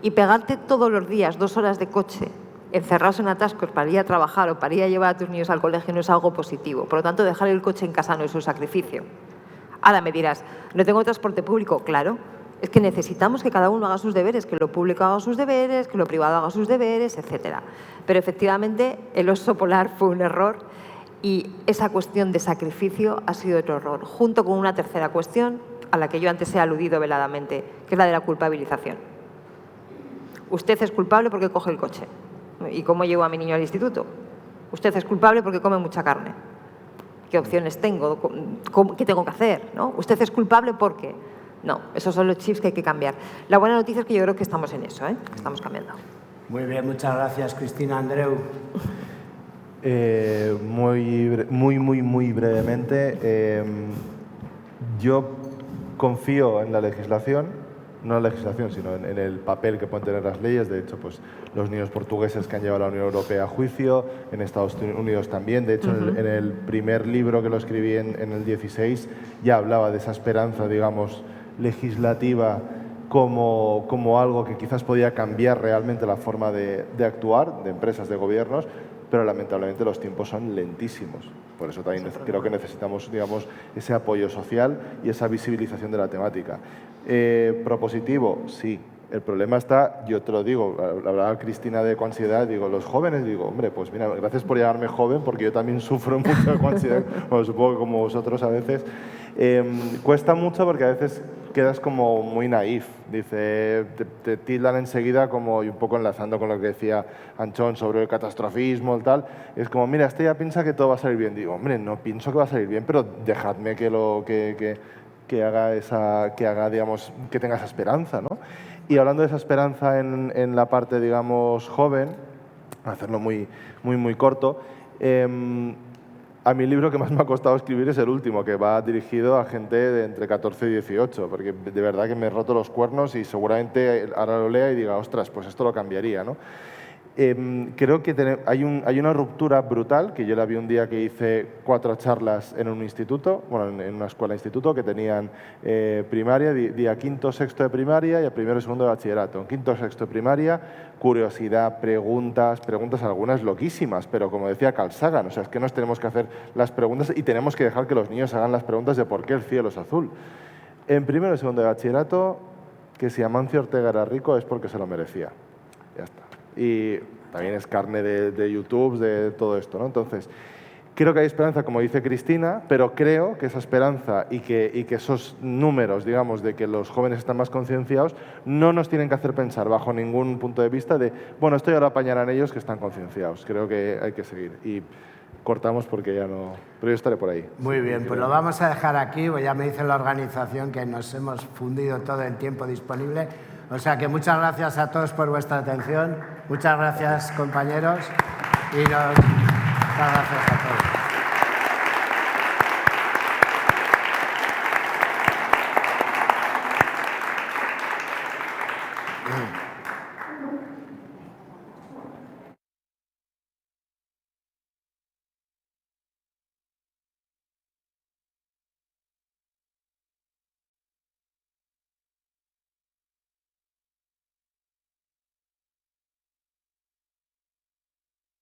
Y pegarte todos los días 2 horas de coche, encerrados en atascos para ir a trabajar o para ir a llevar a tus niños al colegio no es algo positivo. Por lo tanto, dejar el coche en casa no es un sacrificio. Ahora me dirás, ¿no tengo transporte público? Claro. Es que necesitamos que cada uno haga sus deberes, que lo público haga sus deberes, que lo privado haga sus deberes, etc. Pero efectivamente el oso polar fue un error y esa cuestión de sacrificio ha sido otro error, junto con una tercera cuestión a la que yo antes he aludido veladamente, que es la de la culpabilización. Usted es culpable porque coge el coche. ¿Y cómo llevo a mi niño al instituto? Usted es culpable porque come mucha carne. ¿Qué opciones tengo? ¿Qué tengo que hacer? ¿No? Usted es culpable porque... No, esos son los chips que hay que cambiar. La buena noticia es que yo creo que estamos en eso, que estamos cambiando. Muy bien, muchas gracias, Cristina. Andreu. Muy brevemente. Yo confío en la legislación, no en la legislación, sino en el papel que pueden tener las leyes. De hecho, pues los niños portugueses que han llevado a la Unión Europea a juicio, en Estados Unidos también. De hecho, en el primer libro que lo escribí en el 16 ya hablaba de esa esperanza, digamos, legislativa como algo que quizás podía cambiar realmente la forma de actuar de empresas, de gobiernos, pero lamentablemente los tiempos son lentísimos. Por eso también creo que necesitamos, digamos, ese apoyo social y esa visibilización de la temática. Propositivo, sí. El problema está, yo te lo digo, hablaba Cristina de coansiedad, digo, los jóvenes, digo, hombre, pues mira, gracias por llamarme joven porque yo también sufro mucho de coansiedad, bueno, supongo que como vosotros a veces. Cuesta mucho porque a veces quedas como muy naif, dice, te tildan enseguida como, y un poco enlazando con lo que decía Anchón sobre el catastrofismo y tal, es como, mira, este ya piensa que todo va a salir bien. Digo, hombre, no pienso que va a salir bien, pero dejadme que haga, digamos, que tenga esa esperanza, ¿no? Y hablando de esa esperanza en la parte, digamos, joven, hacerlo muy corto, a mi libro que más me ha costado escribir es el último, que va dirigido a gente de entre 14 y 18, porque de verdad que me he roto los cuernos y seguramente ahora lo lea y diga, ostras, pues esto lo cambiaría, ¿no? Creo que hay una ruptura brutal, que yo la vi un día que hice 4 charlas en un instituto, bueno, en una escuela-instituto, que tenían primaria, día 5º, 6º de primaria y a 1º y 2º de bachillerato. En 5º, 6º de primaria, curiosidad, preguntas algunas loquísimas, pero como decía Carl Sagan, o sea, es que nos tenemos que hacer las preguntas y tenemos que dejar que los niños hagan las preguntas de por qué el cielo es azul. En 1º y 2º de bachillerato, que si Amancio Ortega era rico es porque se lo merecía. Ya está. Y también es carne de YouTube, de todo esto, ¿no? Entonces, creo que hay esperanza, como dice Cristina, pero creo que esa esperanza y que esos números, digamos, de que los jóvenes están más concienciados, no nos tienen que hacer pensar bajo ningún punto de vista de, bueno, esto ya lo apañarán ellos que están concienciados. Creo que hay que seguir. Y cortamos porque ya no... Pero yo estaré por ahí. Muy bien, pues lo vamos a dejar aquí, pues ya me dice la organización que nos hemos fundido todo el tiempo disponible. O sea que muchas gracias a todos por vuestra atención. Muchas gracias, compañeros. Y muchas gracias a todos. Gracias.